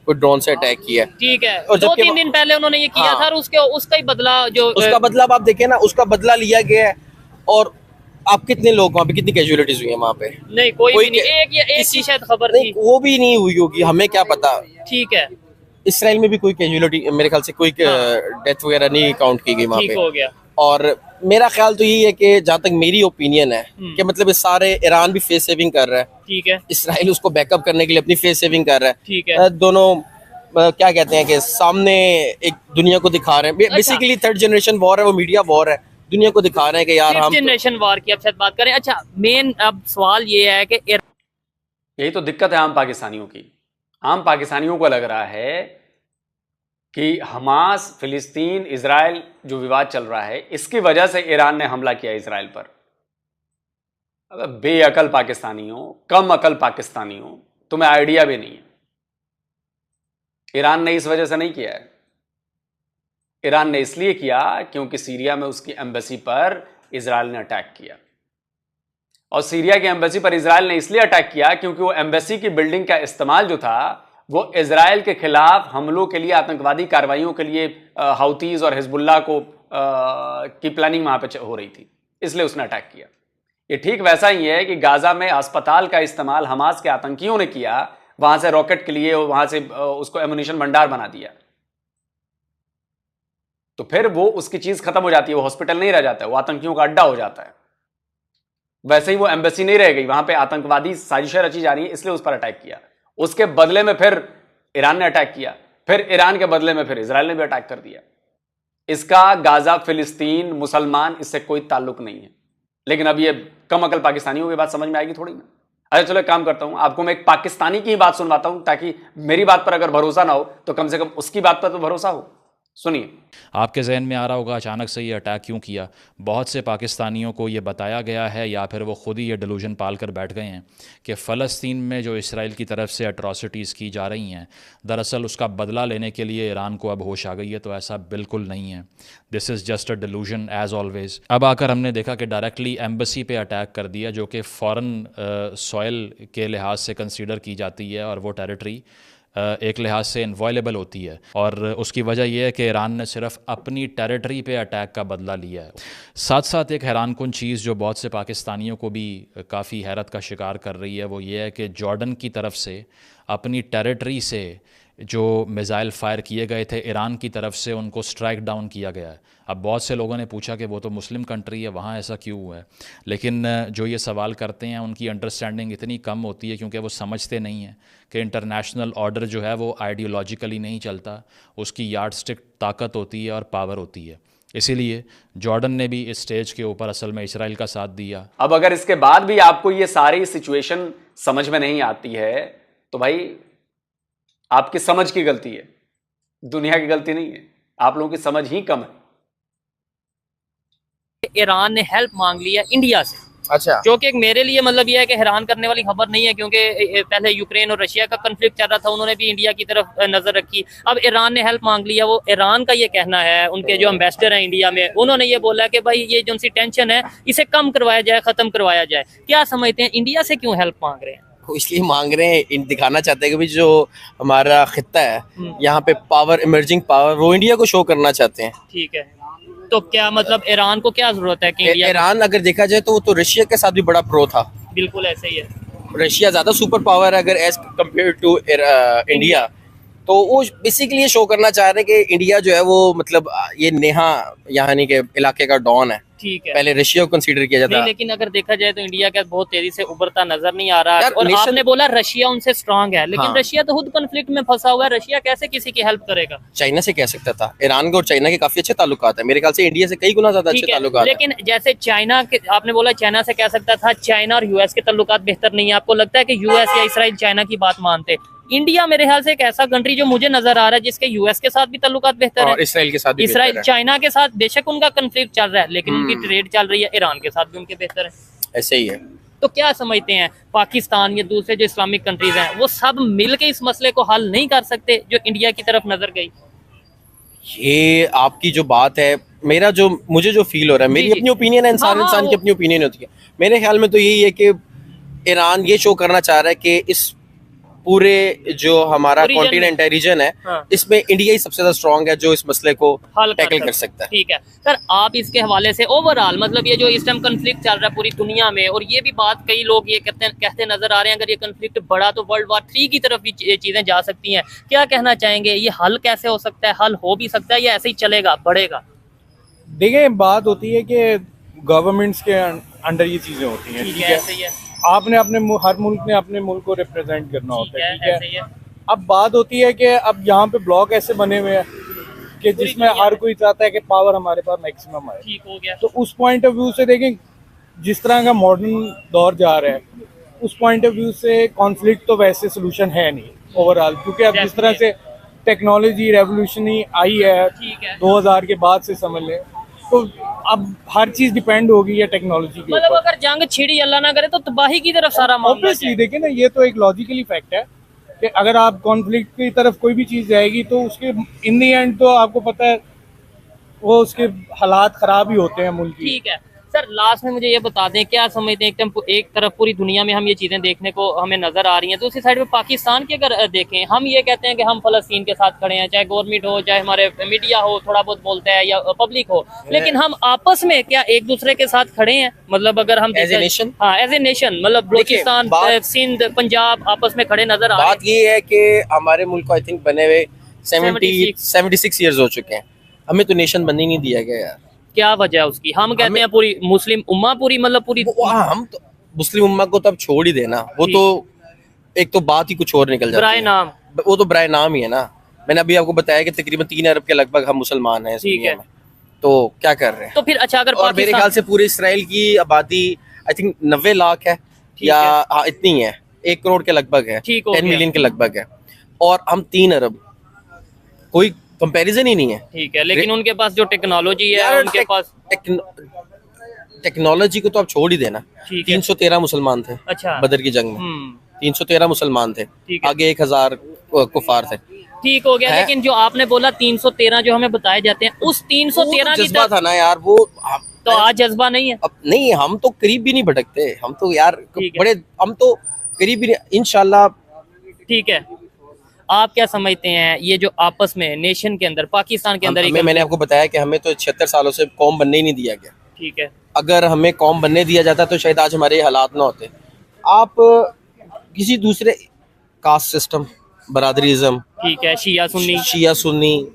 कोई ड्रोन से अटैक किया। ठीक है। और 2-3 दिन पहले उन्होंने ये किया था और उसका ही बदला, जो उसका बदला आप देखें ना, उसका बदला लिया गया है। और आप कितने लोग वहाँ पे, कितनी कैजुअलिटीज हुई है वहाँ पे? नहीं, कोई भी नहीं। एक की शायद खबर थी, वो भी नहीं हुई होगी, हमें क्या पता। ठीक है, इसराइल में भी कोई कैजुअलिटी मेरे ख्याल से कोई डेथ वगैरह नहीं काउंट की गई वहाँ ठीक पे। हो गया। और मेरा ख्याल तो यही है कि जहाँ तक मेरी ओपिनियन है कि मतलब इस सारे ईरान भी फेस सेविंग कर रहा है, ठीक है, इसराइल उसको बैकअप करने के लिए अपनी फेस सेविंग कर रहा है। ठीक है। दोनों क्या कहते हैं कि सामने एक दुनिया को दिखा रहे हैं। बेसिकली 3rd जनरेशन वॉर है, वो मीडिया वॉर है। दुनिया को दिखा रहे हैं कि यार हम जनरेशन वॉर की अब शायद बात करें। अच्छा, मेन अब सवाल ये है कि यही तो दिक्कत है आम पाकिस्तानियों की। आम पाकिस्तानियों को लग रहा है कि हमास, फिलिस्तीन, इजराइल जो विवाद चल रहा है, इसकी वजह से ईरान ने हमला किया इजराइल पर। अबे बेअकल पाकिस्तानियों, कम अकल पाकिस्तानियों, तुम्हें आइडिया भी नहीं है। ईरान ने इस वजह से नहीं किया है। ईरान ने इसलिए किया क्योंकि सीरिया में उसकी एम्बेसी पर इजराइल ने अटैक किया। और सीरिया की एम्बेसी पर इजराइल ने इसलिए अटैक किया क्योंकि वो एम्बेसी की बिल्डिंग का इस्तेमाल जो था वो इजराइल के खिलाफ हमलों के लिए, आतंकवादी कार्रवाइयों के लिए हाउतीज और हिजबुल्लाह को की प्लानिंग वहां पे हो रही थी, इसलिए उसने अटैक किया। ये ठीक वैसा ही है कि गाजा में अस्पताल का इस्तेमाल हमास के आतंकियों ने किया, वहां से रॉकेट के लिए, वहां से उसको एमुनिशन भंडार बना दिया। तो फिर वो उसकी चीज खत्म हो जाती है, वो हॉस्पिटल नहीं रह जाता है, वो आतंकियों का अड्डा हो जाता है। वैसे ही वो एम्बेसी नहीं रह गई, वहां पे आतंकवादी साजिशें रची जा रही है, इसलिए उस पर अटैक किया। उसके बदले में फिर ईरान ने अटैक किया, फिर ईरान के बदले में फिर इजराइल ने भी अटैक कर दिया। इसका गाजा, फिलिस्तीन, मुसलमान, इससे कोई ताल्लुक नहीं है। लेकिन अब ये कम अकल पाकिस्तानियों की बात समझ में आएगी थोड़ी ना। अच्छा चलो एक काम करता हूं, आपको मैं एक पाकिस्तानी की बात सुनवाता हूं, ताकि मेरी बात पर अगर भरोसा ना हो तो कम से कम उसकी बात पर तो भरोसा हो। सुनिए। आपके जहन में आ रहा होगा अचानक से ये अटैक क्यों किया। बहुत से पाकिस्तानियों को ये बताया गया है या फिर वो खुद ही ये डिलूजन पाल कर बैठ गए हैं कि फ़लस्तीन में जो इसराइल की तरफ से अट्रॉसिटीज़ की जा रही हैं, दरअसल उसका बदला लेने के लिए ईरान को अब होश आ गई है। तो ऐसा बिल्कुल नहीं है। This is just a delusion as always. अब आकर हमने देखा कि डायरेक्टली एम्बेसी पे अटैक कर दिया, जो कि फ़ॉरेन सॉइल के लिहाज से कंसीडर की जाती है और वो टेरिटरी एक लिहाज से इनवॉयलेबल होती है। और उसकी वजह यह है कि ईरान ने सिर्फ अपनी टेरिटरी पे अटैक का बदला लिया है। साथ साथ एक हैरानकुन चीज़ जो बहुत से पाकिस्तानियों को भी काफ़ी हैरत का शिकार कर रही है, वो ये है कि जॉर्डन की तरफ से अपनी टेरिटरी से जो मिज़ाइल फायर किए गए थे ईरान की तरफ से, उनको स्ट्राइक डाउन किया गया है। अब बहुत से लोगों ने पूछा कि वो तो मुस्लिम कंट्री है, वहाँ ऐसा क्यों हुआ है। लेकिन जो ये सवाल करते हैं उनकी अंडरस्टैंडिंग इतनी कम होती है क्योंकि वो समझते नहीं हैं कि इंटरनेशनल ऑर्डर जो है वो आइडियोलॉजिकली नहीं चलता, उसकी यार्डस्टिक ताकत होती है और पावर होती है। इसीलिए जॉर्डन ने भी इस स्टेज के ऊपर असल में इसराइल का साथ दिया। अब अगर इसके बाद भी आपको ये सारी सिचुएशन समझ में नहीं आती है तो भाई आपकी समझ की गलती है। दुनिया की गलती नहीं है, आप लोगों की समझ ही कम है। ईरान ने हेल्प मांग ली है इंडिया से, अच्छा, जो कि मेरे लिए मतलब ये है कि हैरान करने वाली खबर नहीं है, क्योंकि पहले यूक्रेन और रशिया का कन्फ्लिक्ट चल रहा था, उन्होंने भी इंडिया की तरफ नजर रखी। अब ईरान ने हेल्प मांग लिया। वो ईरान का ये कहना है, उनके जो एम्बेसडर हैं इंडिया में, उन्होंने ये बोला कि भाई ये जो सी टेंशन है इसे कम करवाया जाए, खत्म करवाया जाए। क्या समझते हैं, इंडिया से क्यों हेल्प मांग रहे हैं? वो इसलिए मांग रहे हैं, दिखाना चाहते हैं कि भाई जो हमारा खित्ता है यहाँ पे पावर, इमर्जिंग पावर, वो इंडिया को शो करना चाहते हैं। ठीक है, तो क्या मतलब ईरान को क्या जरूरत है कि इंडिया? ईरान अगर देखा जाए तो वो तो रशिया के साथ भी बड़ा प्रो था। बिल्कुल ऐसे ही है। रशिया ज्यादा सुपर पावर है अगर एज कम्पेयर टू इंडिया, तो वो बेसिकली ये शो करना चाह रहे हैं कि इंडिया जो है वो मतलब ये नेहा यानी के इलाके का डॉन है। ठीक है, पहले रशिया को कंसीडर किया जाता नहीं, है। लेकिन अगर देखा जाए तो इंडिया का बहुत तेजी से उभरता नजर नहीं आ रहा है। और नेशन- आपने बोला रशिया उनसे स्ट्रांग है, लेकिन हाँ। रशिया तो खुद कॉन्फ्लिक्ट में फंसा हुआ है। रशिया कैसे किसी की हेल्प करेगा? चाइना से कह सकता था। ईरान के और चाइना के काफी अच्छे ताल्लुकात है, मेरे ख्याल से इंडिया से कई गुना ज्यादा अच्छे ठीक है, ताल्लुकात है। लेकिन जैसे चाइना के, आपने बोला चाइना से कह सकता था, चाइना और यूएस के ताल्लुकात बेहतर नहीं है। आपको लगता है कि यूएस या इसराइल चाइना की बात मानते? इंडिया मेरे ख्याल से एक ऐसा कंट्री जो मुझे नजर आ रहा है जिसके यूएस के साथ भी ताल्लुकात बेहतर है, और इसराइल के साथ भी इसराइल बेहतर है। चाइना के साथ बेशक उनका कन्फ्लिक्ट चल रहा है, लेकिन उनकी ट्रेड चल रही है, ईरान के साथ भी उनके बेहतर है। ऐसे ही है। तो क्या समझते हैं, पाकिस्तान या दूसरे जो इस्लामिक कंट्रीज हैं वो सब मिलके इस मसले को हल नहीं कर सकते जो इंडिया की तरफ नजर गई? ये आपकी जो बात है, मेरा जो मुझे जो फील हो रहा है, मेरी जी, जी। अपनी ओपिनियन है, इंसान हाँ, इंसान की वो- अपनी ओपिनियन होती है। मेरे ख्याल में तो यही है कि ईरान ये शो करना चाह रहा है कि इस पूरे जो हमारा Region कॉन्टिनेंट है, रीजन है, हाँ। इसमें इंडिया ही सबसे ज्यादा स्ट्रांग है जो इस मसले को हल टैकल कर सकता है। ठीक है सर, आप इसके हवाले से ओवरऑल मतलब ये जो इस टाइम कन्फ्लिक्ट चल रहा है पूरी दुनिया में, और ये भी बात कई लोग ये कहते नजर आ रहे हैं अगर ये कन्फ्लिक्ट बढ़ा तो वर्ल्ड वॉर 3 की तरफ भी ये चीजें जा सकती हैं। क्या कहना चाहेंगे, ये हल कैसे हो सकता है? हल हो भी सकता है या ऐसे ही चलेगा, बढ़ेगा? देखिए, बात होती है कि गवर्नमेंट्स के अंडर ये चीज़ें होती हैं, ठीक ठीक है, है। ऐसे ही है। आपने अपने हर मुल्क ने अपने मुल्क को रिप्रेजेंट करना ठीक होता है, है, ठीक ऐसे ही है। है। अब बात होती है कि अब यहाँ पे ब्लॉक ऐसे बने हुए हैं कि जिसमें दुनिया हर कोई चाहता है कि पावर हमारे पास मैक्सिमम आए। ठीक हो गया। तो उस पॉइंट ऑफ व्यू से देखें, जिस तरह का मॉडर्न दौर जा रहा है, उस पॉइंट ऑफ व्यू से कॉन्फ्लिक्ट तो वैसे सोल्यूशन है नहीं ओवरऑल, क्योंकि अब जिस तरह से टेक्नोलॉजी रेवोल्यूशनरी आई है ठीक है। 2000 के बाद से समझ लें, तो अब हर चीज डिपेंड होगी है टेक्नोलॉजी के मतलब ऊपर। अगर जंग छिड़ी अल्लाह ना करे तो तबाही की तरफ सारा मामला ऑब्वियसली जाए। देखिए ना, ये तो एक लॉजिकली फैक्ट है कि अगर आप कॉन्फ्लिक्ट की तरफ कोई भी चीज जाएगी तो उसके इन दी एंड तो आपको पता है वो उसके हालात खराब ही होते हैं मुल्क की। ठीक है सर, लास्ट में मुझे ये बता दें, क्या समझते हैं एक तरफ पूरी दुनिया में हम ये चीज़ें देखने को हमें नज़र आ रही हैं, दूसरी साइड पे पाकिस्तान की अगर देखें, हम ये कहते हैं कि हम फ़लस्तीन के साथ खड़े हैं, चाहे गवर्नमेंट हो, चाहे हमारे मीडिया हो थोड़ा बहुत बोलता है या पब्लिक हो, लेकिन हम आपस में क्या एक दूसरे के साथ खड़े हैं? मतलब अगर हम As a nation? हाँ, एज ए नेशन, मतलब बलूचिस्तान, सिंध, पंजाब आपस में खड़े नजर आ रहे हैं। बात ये है कि हमारे मुल्क को आई थिंक बने हुए 76 ईयर्स हो चुके हैं, हमें तो नेशन बनने नहीं दिया गया यार। क्या वजह है उसकी? हम कहते हैं पूरी मुस्लिम उम्मा पूरी मतलब पूरी हम तो मुस्लिम उम्मा को तो अब छोड़ ही देना, वो तो एक तो बात ही कुछ और निकल जाती बराए है। नाम। वो तो बराए नाम ही है ना। मैंने अभी आपको बताया कि तकरीबन 3 अरब के लगभग हम मुसलमान हैं इस ठीक दुनिया है। में, तो क्या कर रहे हैं? तो फिर अच्छा, अगर और मेरे ख्याल से पूरे इसराइल की आबादी आई थिंक 90 लाख है या हाँ इतनी है, 1 करोड़ के लगभग है, ठीक हो 10 गया। मिलियन के लगभग है, और हम 3 अरब, कोई कंपैरिजन ही नहीं है। ठीक है, लेकिन उनके पास जो टेक्नोलॉजी है, यार उनके पास टेक्नोलॉजी को तो आप छोड़ ही देना। ठीक है। 313 मुसलमान थे अच्छा। बदर की जंग में, 313 मुसलमान थे, ठीक है। आगे 1000 कुफार थे। ठीक हो गया, है? लेकिन जो आपने बोला 313 जो हमें बताए जाते हैं, उस 313 की जज्बा था ना यार वो। तो आज जज्बा नहीं है। अब नहीं, हम तो करीब भी नहीं भटकते, हम तो यार ठीक है। बड़े, हम तो करीब भी नहीं, इंशाल्लाह। ठीक है, आप क्या समझते हैं ये जो आपस में नेशन के अंदर, पाकिस्तान के अंदर मैंने आपको बताया कि हमें तो 76 सालों से कौम बनने ही नहीं दिया गया। ठीक है, अगर हमें कौम बनने दिया जाता तो शायद आज हमारे ये हालात ना होते। आप किसी दूसरे कास्ट सिस्टम, बरादरीज़म, ठीक है, शिया सुन्नी,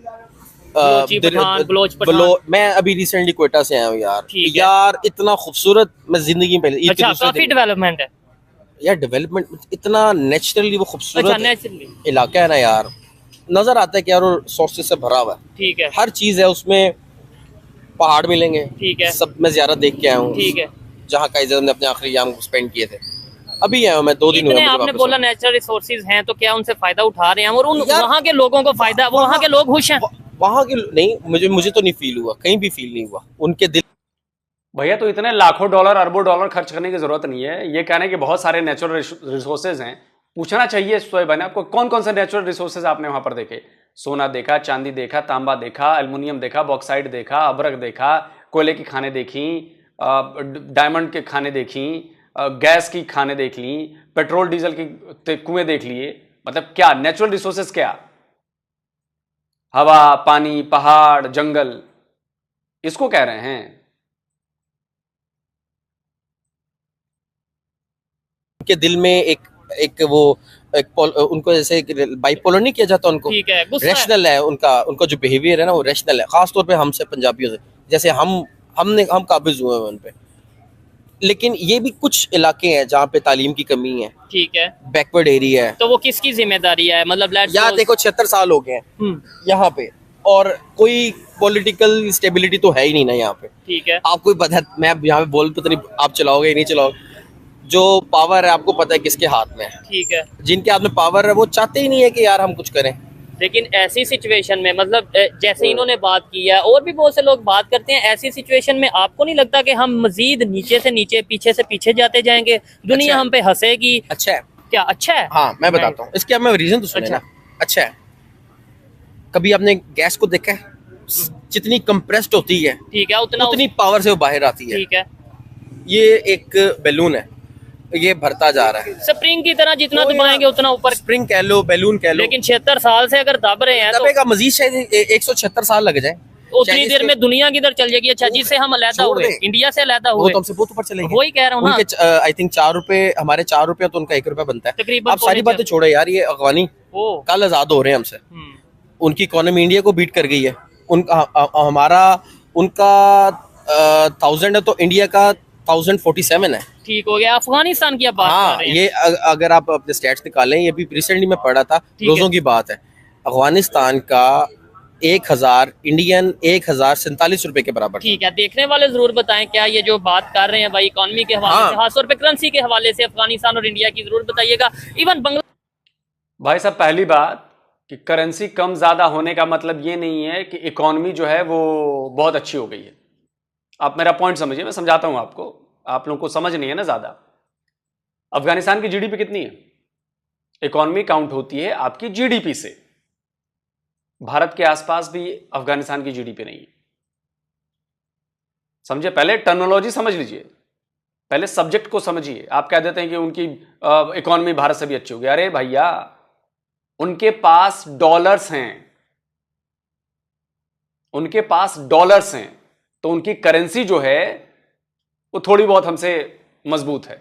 बलोची, पठान, बलोच, पठान। मैं अभी रिसेंटली क्वेटा से आया हूँ यार। ठीक है। यार इतना खूबसूरत, मैं जिंदगी में पहले ईद के अच्छा, दूसरे काफी दिन- डेवलपमेंट है। यार डेवलपमेंट इतना नेचुरली वो अच्छा, खूबसूरत नेचुरली। इलाका है ना यार, नजर आता है कि यार वो सोर्सेस से भरा हुआ है, ठीक है, हर चीज है उसमें। पहाड़ मिलेंगे, ठीक है। सब मैं ज़ियारत देख के आया हूँ, ठीक है, जहाँ काइज़र ने अपने आखिरी याम स्पेंड किए थे। अभी आया हूं मैं, 2 दिन हुए इतने मुझे आपने वापस बोला आए। नेचुरल रिसोर्सेज हैं, तो क्या उनसे फायदा उठा रहे हैं और उन यार, वहाँ के लोगों को फायदा, वो वहाँ के लोग खुश हैं? वहां के नहीं, मुझे तो नहीं फील हुआ, कहीं भी फील नहीं हुआ उनके दिल। भैया तो इतने लाखों डॉलर अरबों डॉलर खर्च करने की जरूरत नहीं है। ये कहने कि बहुत सारे नेचुरल रिसोर्सेज हैं, पूछना चाहिए शोएब भाई ने, आपको कौन कौन से नेचुरल रिसोर्सेज आपने वहां पर देखे? सोना देखा, चांदी देखा, तांबा देखा, एल्युमिनियम देखा, बॉक्साइट देखा, अबरक देखा, कोयले की खानें देखी, डायमंड के खानें देखी, गैस की खानें देख ली, पेट्रोल डीजल के कुएं देख लिए। मतलब क्या नेचुरल रिसोर्सेज? क्या हवा, पानी, पहाड़, जंगल, इसको कह रहे हैं। के दिल में एक वो उनको जैसे बाइपोलर नहीं किया जाता उनको, ठीक है, गुस्सा है। रैशनल है उनका जो बिहेवियर है ना, वो रैशनल है, खास तौर पे हमसे पंजाबियों से। जैसे हम काबिज हुए हैं उन पे। लेकिन ये भी कुछ इलाके हैं जहाँ पे तालीम की कमी है, ठीक है, बैकवर्ड एरिया है। तो वो किसकी जिम्मेदारी है? मतलब यहाँ देखो 76 साल हो गए हैं यहाँ पे, और कोई पॉलिटिकल स्टेबिलिटी तो है ही नहीं ना यहाँ पे। ठीक है, आपको भी पता है, मैं यहाँ पे बोल तो नहीं, आप चलाओगे नहीं चलाओगे, जो पावर है आपको पता है किसके हाथ में है। ठीक है, जिनके हाथ में पावर है वो चाहते ही नहीं है कि यार हम कुछ करें। लेकिन ऐसी सिचुएशन में, मतलब जैसे इन्होंने बात की है और भी बहुत से लोग बात करते हैं, ऐसी सिचुएशन में आपको नहीं लगता कि हम मजीद नीचे से नीचे, पीछे से पीछे जाते जाएंगे, दुनिया अच्छा हम पे हंसेगी? अच्छा है, क्या अच्छा है? हाँ मैं बताता हूँ इसके, मैं रीजन तो सुने ना। अच्छा है, कभी आपने गैस को देखा है? जितनी कंप्रेस्ड होती है, ठीक है, उतनी पावर से वो बाहर आती है। ठीक है, ये एक बैलून है, ये भरता जा रहा है स्प्रिंग की तरह, जितना दबाएंगे उतना ऊपर। स्प्रिंग कह लो, बैलून कह लो। लेकिन 76 साल से अगर दब रहे हैं तो दबेगा मजीद, शायद 176 साल लग जाए, उतनी देर में दुनिया किधर चल जाएगी? अच्छा, जिससे हम अलहदा छोड़ हुए, दे। इंडिया से अलहदा वो हुए, तो हमसे बहुत ऊपर चलेंगे। वही कह रहा हूँ ना। उनके आई थिंक 4 रुपए, हमारे 4 रुपए तो उनका 1 रुपया बनता है। तकरीबन आप सारी बातें छोड़े यार, ये अफगानी कल आजाद हो रहे हैं हमसे। उनकी इकोनॉमी इंडिया को बीट कर गई है। हमारा उनका 1000 है तो इंडिया का 1047 है। ठीक हो गया। अफगानिस्तान की आप बात कर रहे हैं। ये अगर आप अपने स्टैट्स निकालें, ये भी रिसेंटली मैं पढ़ा था, रोजों की बात है। अफगानिस्तान का 1000 इंडियन 1047 रुपए के बराबर। ठीक है, देखने वाले जरूर बताएं क्या ये जो बात कर रहे हैं भाई इकोनॉमी के हवाले से, खासतौर पे करेंसी के हवाले से अफगानिस्तान और इंडिया की, जरूर बताइएगा। इवन बांग्लादेश। भाई साहब, पहली बात कि करेंसी कम ज्यादा होने का मतलब ये नहीं है कि इकोनॉमी जो है वो बहुत अच्छी हो गई है। आप मेरा पॉइंट समझिए, मैं समझाता हूं आपको, आप लोगों को समझ नहीं है ना ज्यादा। अफगानिस्तान की जीडीपी कितनी है? इकोनॉमी काउंट होती है आपकी जीडीपी से। भारत के आसपास भी अफगानिस्तान की जीडीपी नहीं है, समझे? पहले टर्मिनोलॉजी समझ लीजिए, पहले सब्जेक्ट को समझिए। आप कह देते हैं कि उनकी इकोनॉमी भारत से भी अच्छी होगी। अरे भैया, उनके पास डॉलर्स हैं, उनके पास डॉलर्स हैं, तो उनकी करेंसी जो है वो थोड़ी बहुत हमसे मजबूत है,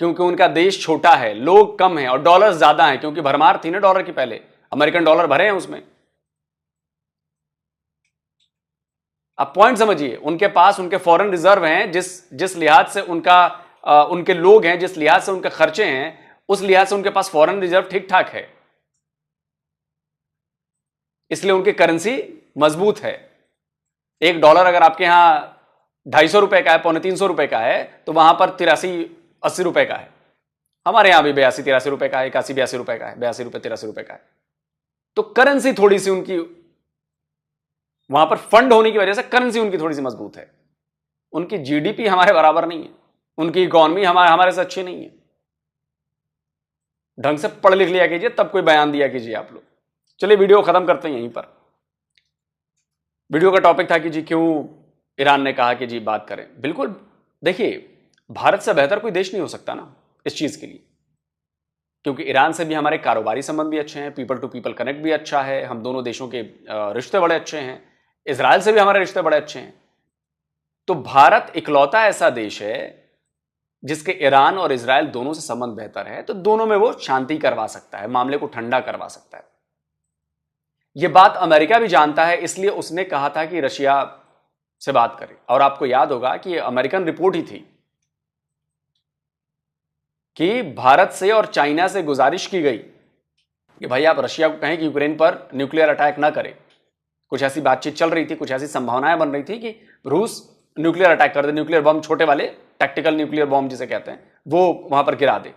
क्योंकि उनका देश छोटा है, लोग कम हैं और डॉलर ज्यादा हैं, क्योंकि भरमार थी ना डॉलर की। पहले अमेरिकन डॉलर भरे हैं उसमें। आप पॉइंट समझिए, उनके पास उनके फॉरेन रिजर्व हैं, जिस लिहाज से उनके लोग हैं, जिस लिहाज से उनके खर्चे हैं, उस लिहाज से उनके पास फॉरेन रिजर्व ठीक ठाक है, इसलिए उनकी करेंसी मजबूत है। $1 अगर आपके यहां 250 रुपए का है, 350 रुपए का है, तो वहां पर 83-80 रुपए का है। हमारे यहां भी 82-83 रुपए का है, 81-82 रुपए का है, 82 रुपए 83 रुपए का है। तो करेंसी थोड़ी सी उनकी, वहां पर फंड होने की वजह से करेंसी उनकी थोड़ी सी मजबूत है। उनकी जीडीपी हमारे बराबर नहीं है, उनकी इकोनॉमी हमारे से अच्छी नहीं है। ढंग से पढ़ लिख लिया कीजिए, तब कोई बयान दिया कीजिए आप लोग। चलिए वीडियो खत्म करते हैं यहीं पर। वीडियो का टॉपिक था कि जी क्यों ईरान ने कहा कि जी बात करें। बिल्कुल, देखिए, भारत से बेहतर कोई देश नहीं हो सकता ना इस चीज के लिए, क्योंकि ईरान से भी हमारे कारोबारी संबंध भी अच्छे हैं, पीपल टू पीपल कनेक्ट भी अच्छा है, हम दोनों देशों के रिश्ते बड़े अच्छे हैं, इजराइल से भी हमारे रिश्ते बड़े अच्छे हैं। तो भारत इकलौता ऐसा देश है जिसके ईरान और इजराइल दोनों से संबंध बेहतर है, तो दोनों में वो शांति करवा सकता है, मामले को ठंडा करवा सकता है। यह बात अमेरिका भी जानता है, इसलिए उसने कहा था कि रशिया से बात करें। और आपको याद होगा कि अमेरिकन रिपोर्ट ही थी कि भारत से और चाइना से गुजारिश की गई कि भाई आप रशिया को कहें कि यूक्रेन पर न्यूक्लियर अटैक ना करे। कुछ ऐसी बातचीत चल रही थी, कुछ ऐसी संभावनाएं बन रही थी कि रूस न्यूक्लियर अटैक कर दे, न्यूक्लियर बम, छोटे वाले टैक्टिकल न्यूक्लियर बॉम्ब जिसे कहते हैं, वो वहां पर गिरा दे।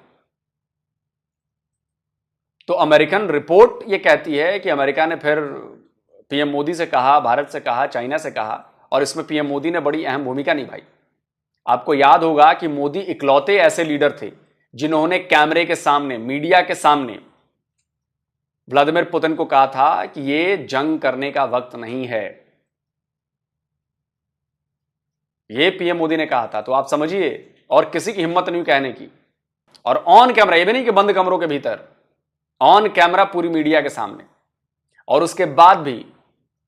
तो अमेरिकन रिपोर्ट ये कहती है कि अमेरिका ने फिर पीएम मोदी से कहा, भारत से कहा, चाइना से कहा, और इसमें पीएम मोदी ने बड़ी अहम भूमिका निभाई। आपको याद होगा कि मोदी इकलौते ऐसे लीडर थे जिन्होंने कैमरे के सामने, मीडिया के सामने व्लादिमीर पुतिन को कहा था कि ये जंग करने का वक्त नहीं है। ये पीएम मोदी ने कहा था। तो आप समझिए, और किसी की हिम्मत नहीं कहने की, और ऑन कैमरा, ये भी नहीं कि बंद कमरों के भीतर, ऑन कैमरा पूरी मीडिया के सामने। और उसके बाद भी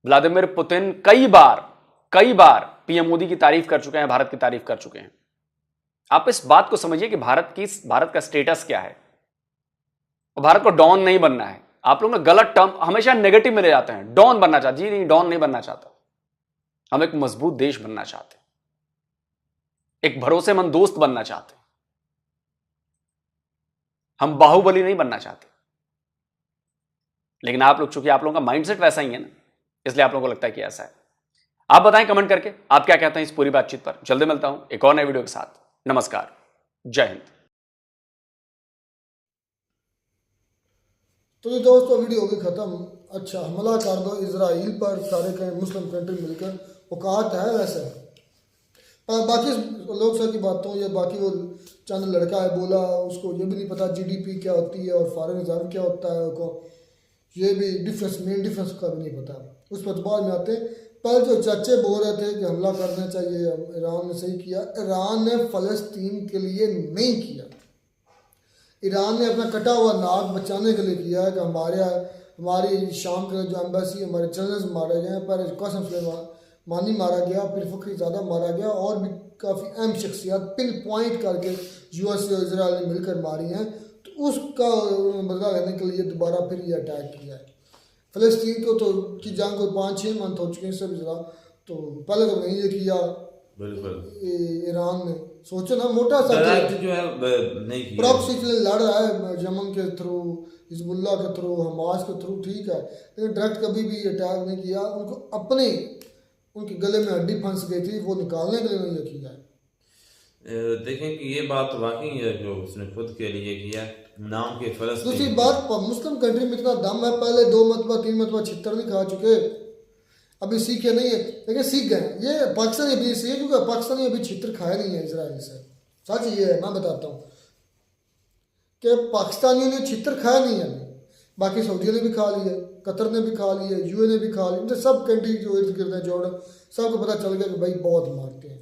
व्लादिमीर पुतिन कई बार पीएम मोदी की तारीफ कर चुके हैं, भारत की तारीफ कर चुके हैं। आप इस बात को समझिए कि भारत का स्टेटस क्या है। भारत को डॉन नहीं बनना है। आप लोग ना गलत टर्म हमेशा नेगेटिव में ले जाते हैं। डॉन बनना चाहते, जी नहीं, डॉन नहीं बनना चाहता। हम एक मजबूत देश बनना चाहते हैं, एक भरोसेमंद दोस्त बनना चाहते हैं। हम बाहुबली नहीं बनना चाहते। लेकिन आप लोग, चूंकि आप लोगों का माइंडसेट वैसा ही है ना, इसलिए आप लोगों को लगता है कि ऐसा है। आप बताएं कमेंट करके आप क्या कहते हैं इस पूरी बातचीत पर। जल्दी मिलता हूं एक और नए वीडियो के साथ। नमस्कार, जय हिंद। तो ये दोस्तों वीडियो होगी खत्म। अच्छा, हमला कर दो इजराइल पर, सारे कहीं मुस्लिम कंट्री मिलकर, औकात है वैसे। बाकी लोग सर की बातों या बाकी वो चंद लड़का है बोला, उसको ये भी नहीं पता जीडीपी क्या होती है और फॉरेन रिजर्व क्या होता है, उनको ये भी डिफरेंस, मेन डिफरेंस का भी नहीं पता। उस पर बाद में आते। पर जो चाचे बोल रहे थे कि हमला करना चाहिए, ईरान ने सही किया। ईरान ने फ़लस्तीन के लिए नहीं किया। ईरान ने अपना कटा हुआ नाक बचाने के लिए किया है कि हमारी शाम के जो एम्बेसी, हमारे जनरल्स मारे गए, पर कासिम सुलेमानी मारा गया, फिर फखरीज़ादा मारा गया, और भी काफ़ी अहम शख्सियात पिन पॉइंट करके यूएस और इजराइल ने मिलकर मारी हैं। तो उसका बदला लेने के लिए दोबारा फिर ये अटैक किया है। फ़लस्तीन को तो की जंग को 5-6 मंथ हो चुके हैं, इससे भी ज़्यादा। तो पहले तो नहीं ये किया बिल्कुल ईरान ने। सोचो ना, मोटा सा जो है नहीं किया, प्रॉक्सी के लिए लड़ रहा है यमन के थ्रू, हिजबुल्लाह के थ्रू, हमास के थ्रू, ठीक है, लेकिन डायरेक्ट कभी भी अटैक नहीं किया। उनको अपने उनके गले में हड्डी फंस गई थी, वो निकालने के लिए नहीं किया है। देखें कि ये बात वाकई है जो उसने खुद के लिए किया, नाम के फ़लस्तीन। दूसरी बात, मुस्लिम कंट्री में इतना दम है, पहले 2 मरतबा 3 मरतबा छितर नहीं खा चुके, अभी सीखे नहीं है, लेकिन सीख गए। ये पाकिस्तानी अभी सीखे, क्योंकि पाकिस्तानी अभी छितर खाया नहीं है इसराइल से। सच ये है, मैं बताता हूँ कि पाकिस्तानियों ने छितर खाया नहीं है। बाकी सऊदियों ने भी खा लिया, कतर ने भी खा लिया, यूए ने भी खा लिया, सब कंट्री जो इर्द गिर्द है जॉर्डन, सबको पता चल गया कि भाई बहुत मारते हैं।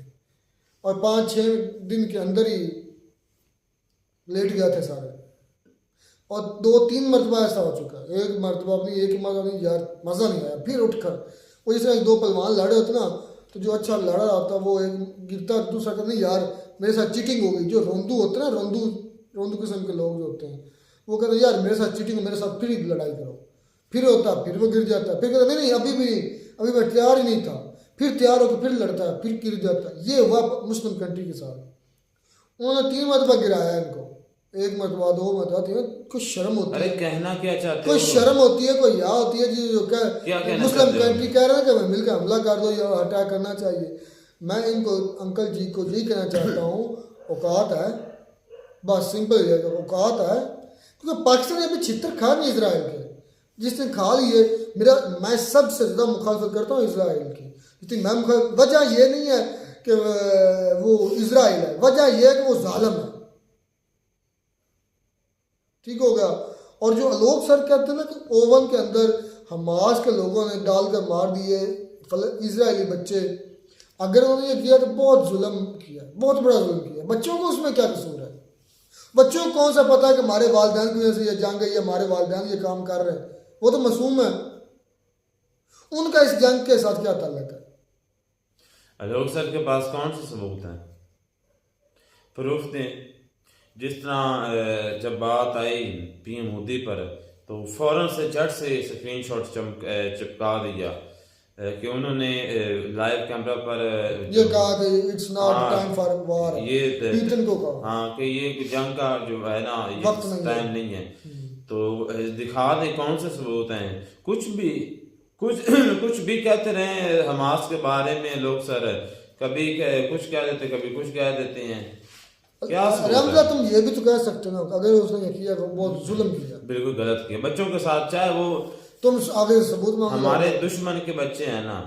और 5-6 दिन के अंदर ही लेट गए थे सारे। और 2-3 मरतबा ऐसा हो चुका है। एक मरतबा नहीं यार, मज़ा नहीं आया। फिर उठकर वो जैसे 2 पहलवान लड़े होते ना, तो जो अच्छा लड़ा होता वो एक गिरता, दूसरा कहता नहीं यार मेरे साथ चीटिंग हो गई। जो रोंदू होते ना, रोंदू किस्म के लोग जो होते हैं, वो कहते यार मेरे साथ चीटिंग, मेरे साथ फिर लड़ाई करो। फिर होता, फिर वो गिर जाता, फिर कहता नहीं अभी मैं तैयार ही नहीं था, फिर तैयार होकर फिर लड़ता है, फिर गिर जाता है। ये हुआ मुस्लिम कंट्री के साथ। उन्होंने 3 मरतबा गिराया इनको, 1 मरतबा 2 मरतबा। कुछ शर्म होती है, कहना क्या चाहते हो? कोई शर्म होती है, कोई या होती है जी जो क्या मुस्लिम कंट्री कह रहे हैं कि हमें मिलकर हमला कर दो या अटैक करना चाहिए। मैं इनको अंकल जी को यही कहना चाहता हूँ, औकात है, बस सिंपल है, औकात है। क्योंकि पाकिस्तान ने अभी छितर खा नहीं इसराइल के, जिसने खा लिए। मैं सबसे ज़्यादा मुखालफत करता हूँ इसराइल की। वजह ये नहीं है कि वो इसराइल है, वजह यह है कि वो जालिम है। ठीक हो गया। और जो लोग सर कहते हैं ना कि ओवन के अंदर हमास के लोगों ने डालकर मार दिए इजरायली बच्चे, अगर उन्होंने ये किया तो बहुत जुल्म किया, बहुत बड़ा जुल्म किया। बच्चों को उसमें क्या कसूर है? बच्चों को कौन सा पता है कि हमारे वालिदैन की वजह से ये जंग है या हमारे वालिदैन ये काम कर रहे हैं? वो तो मासूम है, उनका इस जंग के साथ क्या ताल्लुक है? लोग सर के पास कौन से सबूत हैं, प्रूफ दें। जिस तरह जब बात आई पीएम मोदी पर, तो फौरन से झट से स्क्रीनशॉट चिपका दिया कि उन्होंने लाइव कैमरा पर ये कहा कि it's not time for war, ये पीटन को कहा, हाँ, कि ये जंग का जो है ना, ये टाइम नहीं है। तो दिखा दे कौन से सबूत हैं। कुछ भी कहते रहे हमास के बारे में लोग सर, कभी कुछ कह देते, कभी कुछ कह देते हैं। क्या सबूत है? रमजा तुम ये भी तो कह सकते हो ना, अगर उसने ये किया तो बहुत जुल्म किया, बिल्कुल गलत किया बच्चों के साथ, चाहे वो तुम आगे सबूत मांगो। हमारे दुश्मन के बच्चे हैं ना,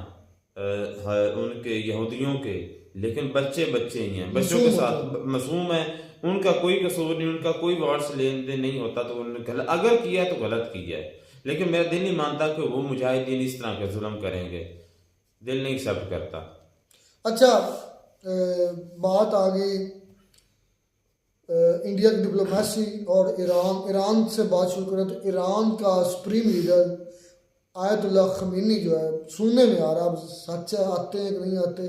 उनके यहूदियों के, लेकिन बच्चे बच्चे ही हैं, बच्चों के साथ मासूम है, उनका कोई कसूर नहीं, उनका कोई वार से लेन देन नहीं होता, तो उन्होंने अगर किया तो गलत किया है। लेकिन मेरा दिल नहीं मानता कि वो मुजाहिदीन इस तरह के जुल्म करेंगे, दिल नहीं एक्सेप्ट करता। अच्छा, बात आ गई इंडिया की डिप्लोमेसी और ईरान से बात शुरू करें तो ईरान का सुप्रीम लीडर आयतुल्लाह खमीनी जो है, सुनने में आ रहा है, अब सच है आते हैं कि नहीं आते,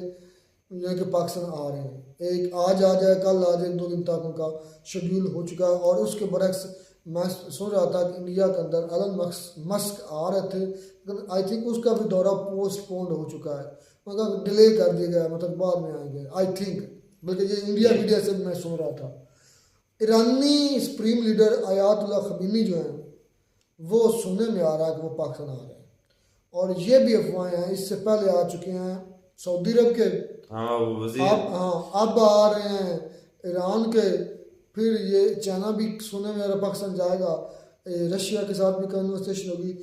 ये कि पाकिस्तान आ रहे हैं, एक आज आ जाए कल आ जाए, 2 दिन तक उनका शेड्यूल हो चुका है। और उसके बरक्स मैं सुन रहा था कि इंडिया के अंदर एलन मस्क आ रहे थे, लेकिन आई थिंक उसका भी दौरा पोस्टपोन्ड हो चुका है, मतलब डिले कर दिया गया, मतलब बाद में आएंगे आई थिंक, बल्कि ये इंडिया मीडिया से मैं सुन रहा था। ईरानी सुप्रीम लीडर आयतुल्लाह खमीनी जो हैं वो सुनने में आ रहा है कि वो पाकिस्तान आ रहे हैं, और ये भी अफवाहें हैं, इससे पहले आ चुके हैं सऊदी अरब के, अब आ रहे हैं ईरान के, फिर ये चाइना भी सुनने में आ रहा पाकिस्तान जाएगा, रशिया के साथ भी कन्वर्सेशन होगी,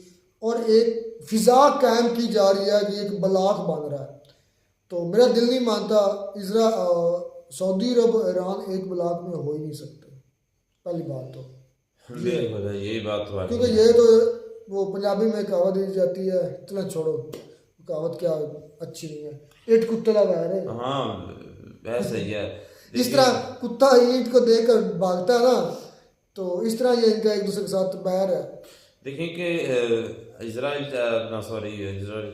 और एक फिजा कायम की जा रही है कि एक ब्लॉक बन रहा है। तो मेरा दिल नहीं मानता सऊदी अरब ईरान एक ब्लॉक में हो ही नहीं सकते, पहली बात तो यही बात तो है, क्योंकि ये तो वो पंजाबी में कहावत दी जाती है, इतना छोड़ो कहावत क्या अच्छी नहीं है, ईंट कुत्ता बैर है। हाँ वैसे ही है, जिस तरह कुत्ता ईंट को देकर भागता है ना, तो इस तरह ये इनका एक दूसरे के साथ बैर है। देखिए कि इजराइल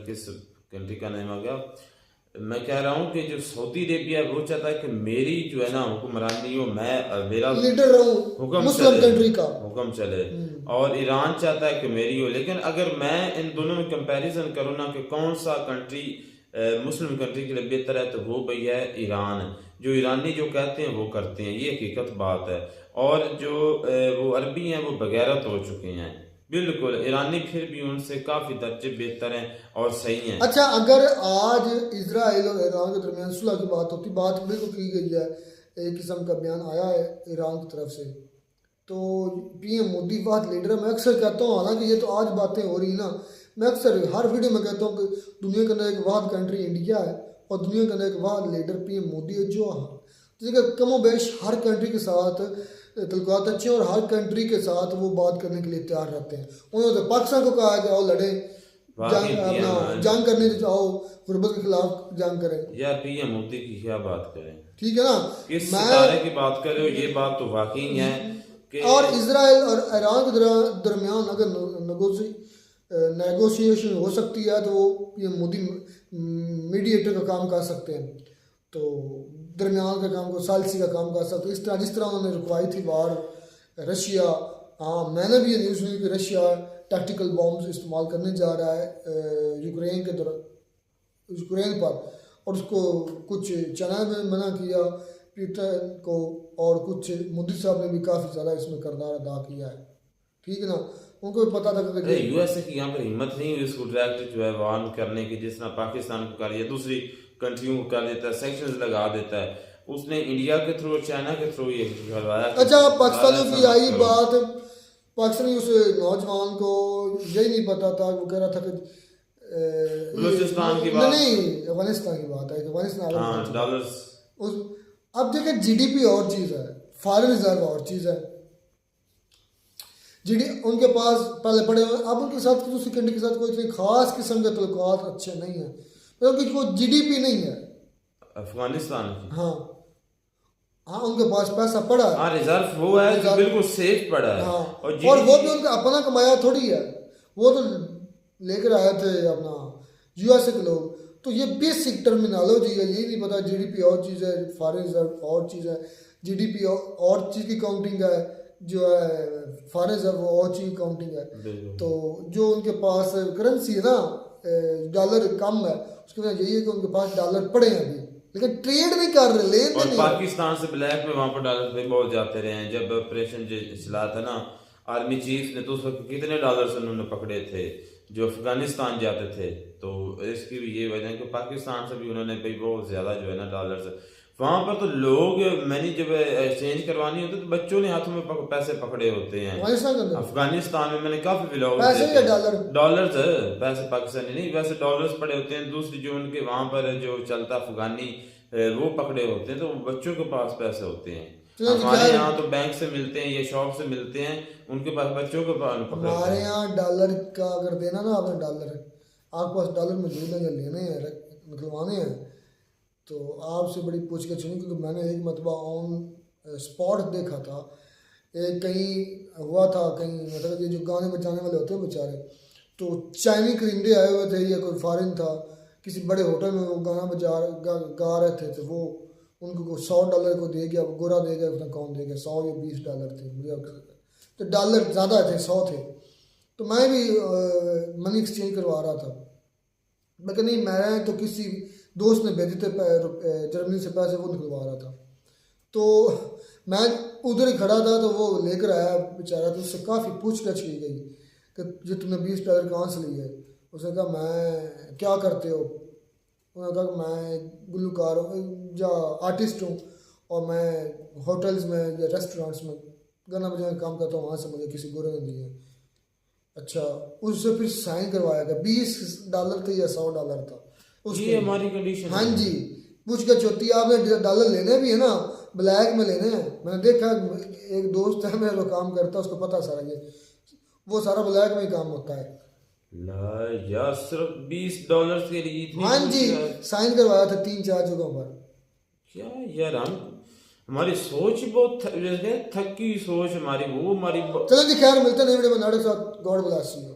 किस कंट्री का नाम आ गया, मैं कह रहा हूँ कि जो सऊदी अरेबिया वो चाहता है कि मेरी जो है ना हुक्मरानी हो, मैं मेरा लीडर रहूं मुस्लिम कंट्री का, हुक्म चले, और ईरान चाहता है कि मेरी हो। लेकिन अगर मैं इन दोनों में कंपैरिजन करूँ ना कि कौन सा कंट्री मुस्लिम कंट्री के लिए बेहतर है, तो वो भई है ईरान। जो ईरानी जो कहते हैं वो करते हैं, ये हकीकत बात है। और जो वो अरबी हैं वो बगैरत हो चुके हैं, बिल्कुल ईरानी फिर भी उनसे काफ़ी दर्जे बेहतर हैं और सही हैं। अच्छा, अगर आज इजराइल और ईरान के दरमियान सुलह की बात होती, बात बिल्कुल की गई है, एक किस्म का बयान आया है ईरान की तरफ से, तो पीएम मोदी बात लीडर है। मैं अक्सर कहता हूँ, हालांकि ये तो आज बातें हो रही ना, मैं अक्सर हर वीडियो में कहता हूँ कि दुनिया के अंदर एक वाद कंट्री इंडिया है और दुनिया के अंदर एक वाद लीडर पीएम मोदी है, जो कमोबेश हर कंट्री के साथ तल्लुकात अच्छे और हर कंट्री के साथ वो बात करने के लिए तैयार रहते हैं। उन्होंने तो पाकिस्तान को कहा कि आओ लड़े, जंग करने जाओ, गुर्बत के खिलाफ जंग करें। यार पीएम मोदी की क्या बात करें, ठीक है ना, किस सितारे की बात कर रहे हो, ये बात तो वाकई है कि और इजराइल और ईरान के दरमियान अगर नेगोशिएशन हो सकती है तो वो पीएम मोदी मीडिएटर का काम कर सकते हैं, तो दरमियान का काम को सालसी का काम कर सकते हैं। इस तरह जिस तरह उन्होंने रुकवाई थी वार रशिया, हाँ मैंने भी ये न्यूज़ सुनी कि रशिया टैक्टिकल बॉम्ब्स इस्तेमाल करने जा रहा है यूक्रेन पर, और उसको कुछ चाइना ने मना किया पीटर को, और कुछ मोदी साहब ने भी काफ़ी ज़्यादा इसमें किरदार अदा किया है, ठीक है ना। उनको भी पता था कि यूएसए की यहाँ पर हिम्मत नहीं हुई इसको डायरेक्ट जो है वार्न करने की, जिस तरह पाकिस्तान को कर लिया, दूसरी कंट्रियों को कर देता है, सेक्शंस लगा देता है, उसने इंडिया के थ्रू चाइना के थ्रू ये करवाया। अच्छा, पाकिस्तानियों की आई बात, पाकिस्तानी उस नौजवान को यही नहीं पता था, वो कह रहा था कि बलूचिस्तान की बात नहीं, अफगानिस्तान की बात है, अफगानिस्तान डॉलर्स। अब देखिए जीडीपी और चीज़ है, फॉरेन रिजर्व और चीज़ है, उनके पास पहले पड़े हुए, अब उनके साथ दूसरी कंट्री के साथ कोई इतनी खास किस्म के तल्लुकात अच्छे नहीं है, क्योंकि कोई जीडीपी नहीं है अफगानिस्तान की। हाँ उनके पास पैसा पड़ा है, हाँ रिजर्व वो है जो बिल्कुल सेफ पड़ा है, हाँ, और वो भी उनका अपना कमाया थोड़ी है, वो तो लेकर आए थे अपना यूएसए के लोग। तो ये बेसिक टर्मिनोलॉजी है, यही नहीं पता जीडीपी और चीज़ है, फॉरेन रिजर्व और चीज़ है, जीडीपी और चीज़ की काउंटिंग है, जो है फॉरेन रिजर्व वो और चीज़ की काउंटिंग है। तो जो उनके पास करेंसी है ना, डॉलर कम है, उसकी वजह यही है कि उनके पास डॉलर पड़े हैं अभी, लेकिन ट्रेड नहीं कर रहे, लेन और नहीं। पाकिस्तान से ब्लैक में वहाँ पर डॉलर पे बहुत जाते रहे हैं। जब ऑपरेशन चला था ना आर्मी चीफ ने, तो उस वक्त कितने डॉलर्स उन्होंने पकड़े थे जो अफगानिस्तान जाते थे। तो इसकी भी ये वजह है कि पाकिस्तान से भी उन्होंने भाई बहुत ज़्यादा जो है ना डॉलर्स वहां पर तो लोग मैंने जब एक्सचेंज करवानी होती तो बच्चों ने हाथों में पैसे पकड़े होते हैं। अफगानिस्तान में मैंने काफी व्लॉग पैसे या डॉलर्स पैसे पाकिस्तानी नहीं, वैसे डॉलर्स पड़े होते हैं। दूसरी जो उनके वहां पर जो चलता अफगानी वो पकड़े होते हैं, तो बच्चों के पास पैसे होते हैं। हमारे यहाँ तो बैंक से मिलते हैं या शॉप से मिलते हैं, उनके पास बच्चों के पास हमारे यहाँ डॉलर का अगर देना ना आपने, डॉलर आपके पास डॉलर मौजूद है या लेने हैं निकलवाने हैं, तो आपसे बड़ी पूछ के चुनी। क्योंकि मैंने एक मरतबा ऑन स्पॉट देखा था, एक कहीं हुआ था, कहीं मतलब ये जो गाने बजाने वाले होते हैं बेचारे, तो चाइनी करिंदे आए हुए थे या कोई फॉरेन था, किसी बड़े होटल में वो गाना गा रहे थे, तो वो उनको $100 को दे गया, वो गोरा दे गया, उसने कौन दे गया, $100 या $20 थे मुझे, तो डॉलर ज़्यादा थे, 100 थे। तो मैं भी मनी एक्सचेंज करवा रहा था, मैं कहा नहीं, मैं तो किसी दोस्त ने भेजे थे जर्मनी से पैसे, वो निकलवा रहा था। तो मैं उधर ही खड़ा था, तो वो लेकर आया बेचारा, तो उससे काफ़ी पूछताछ की गई कि जो तुमने $20 कहाँ से लिए। उसने कहा मैं क्या करते हो, उन्होंने कहा मैं गुलकार हूँ या आर्टिस्ट हूँ, और मैं होटल्स में या रेस्टोरेंट्स में गाना बजाने काम करता हूँ, वहाँ से मुझे किसी गोरे ने दिए। अच्छा, उससे फिर साइन करवाया गया, $20 थे या $100 था ये हमारी कंडीशन। हाँ जी, पूछ के चौथी आपने डॉलर लेने भी है ना, ब्लैक में लेने हैं। मैंने देखा एक दोस्त है मेरा, वो काम करता है, उसको पता सारा, ये वो सारा ब्लैक में ही काम होता है। यार सिर्फ $20 के लिए हाँ जी, साइन करवाया था 3-4 जगहों पर। क्या यार, हमारी सोच बहुत थकी सोच हमारी, वो हमारी। चलो जी, खैर मिलते हैं नए वीडियो में, साथ गॉड ब्लेस यू।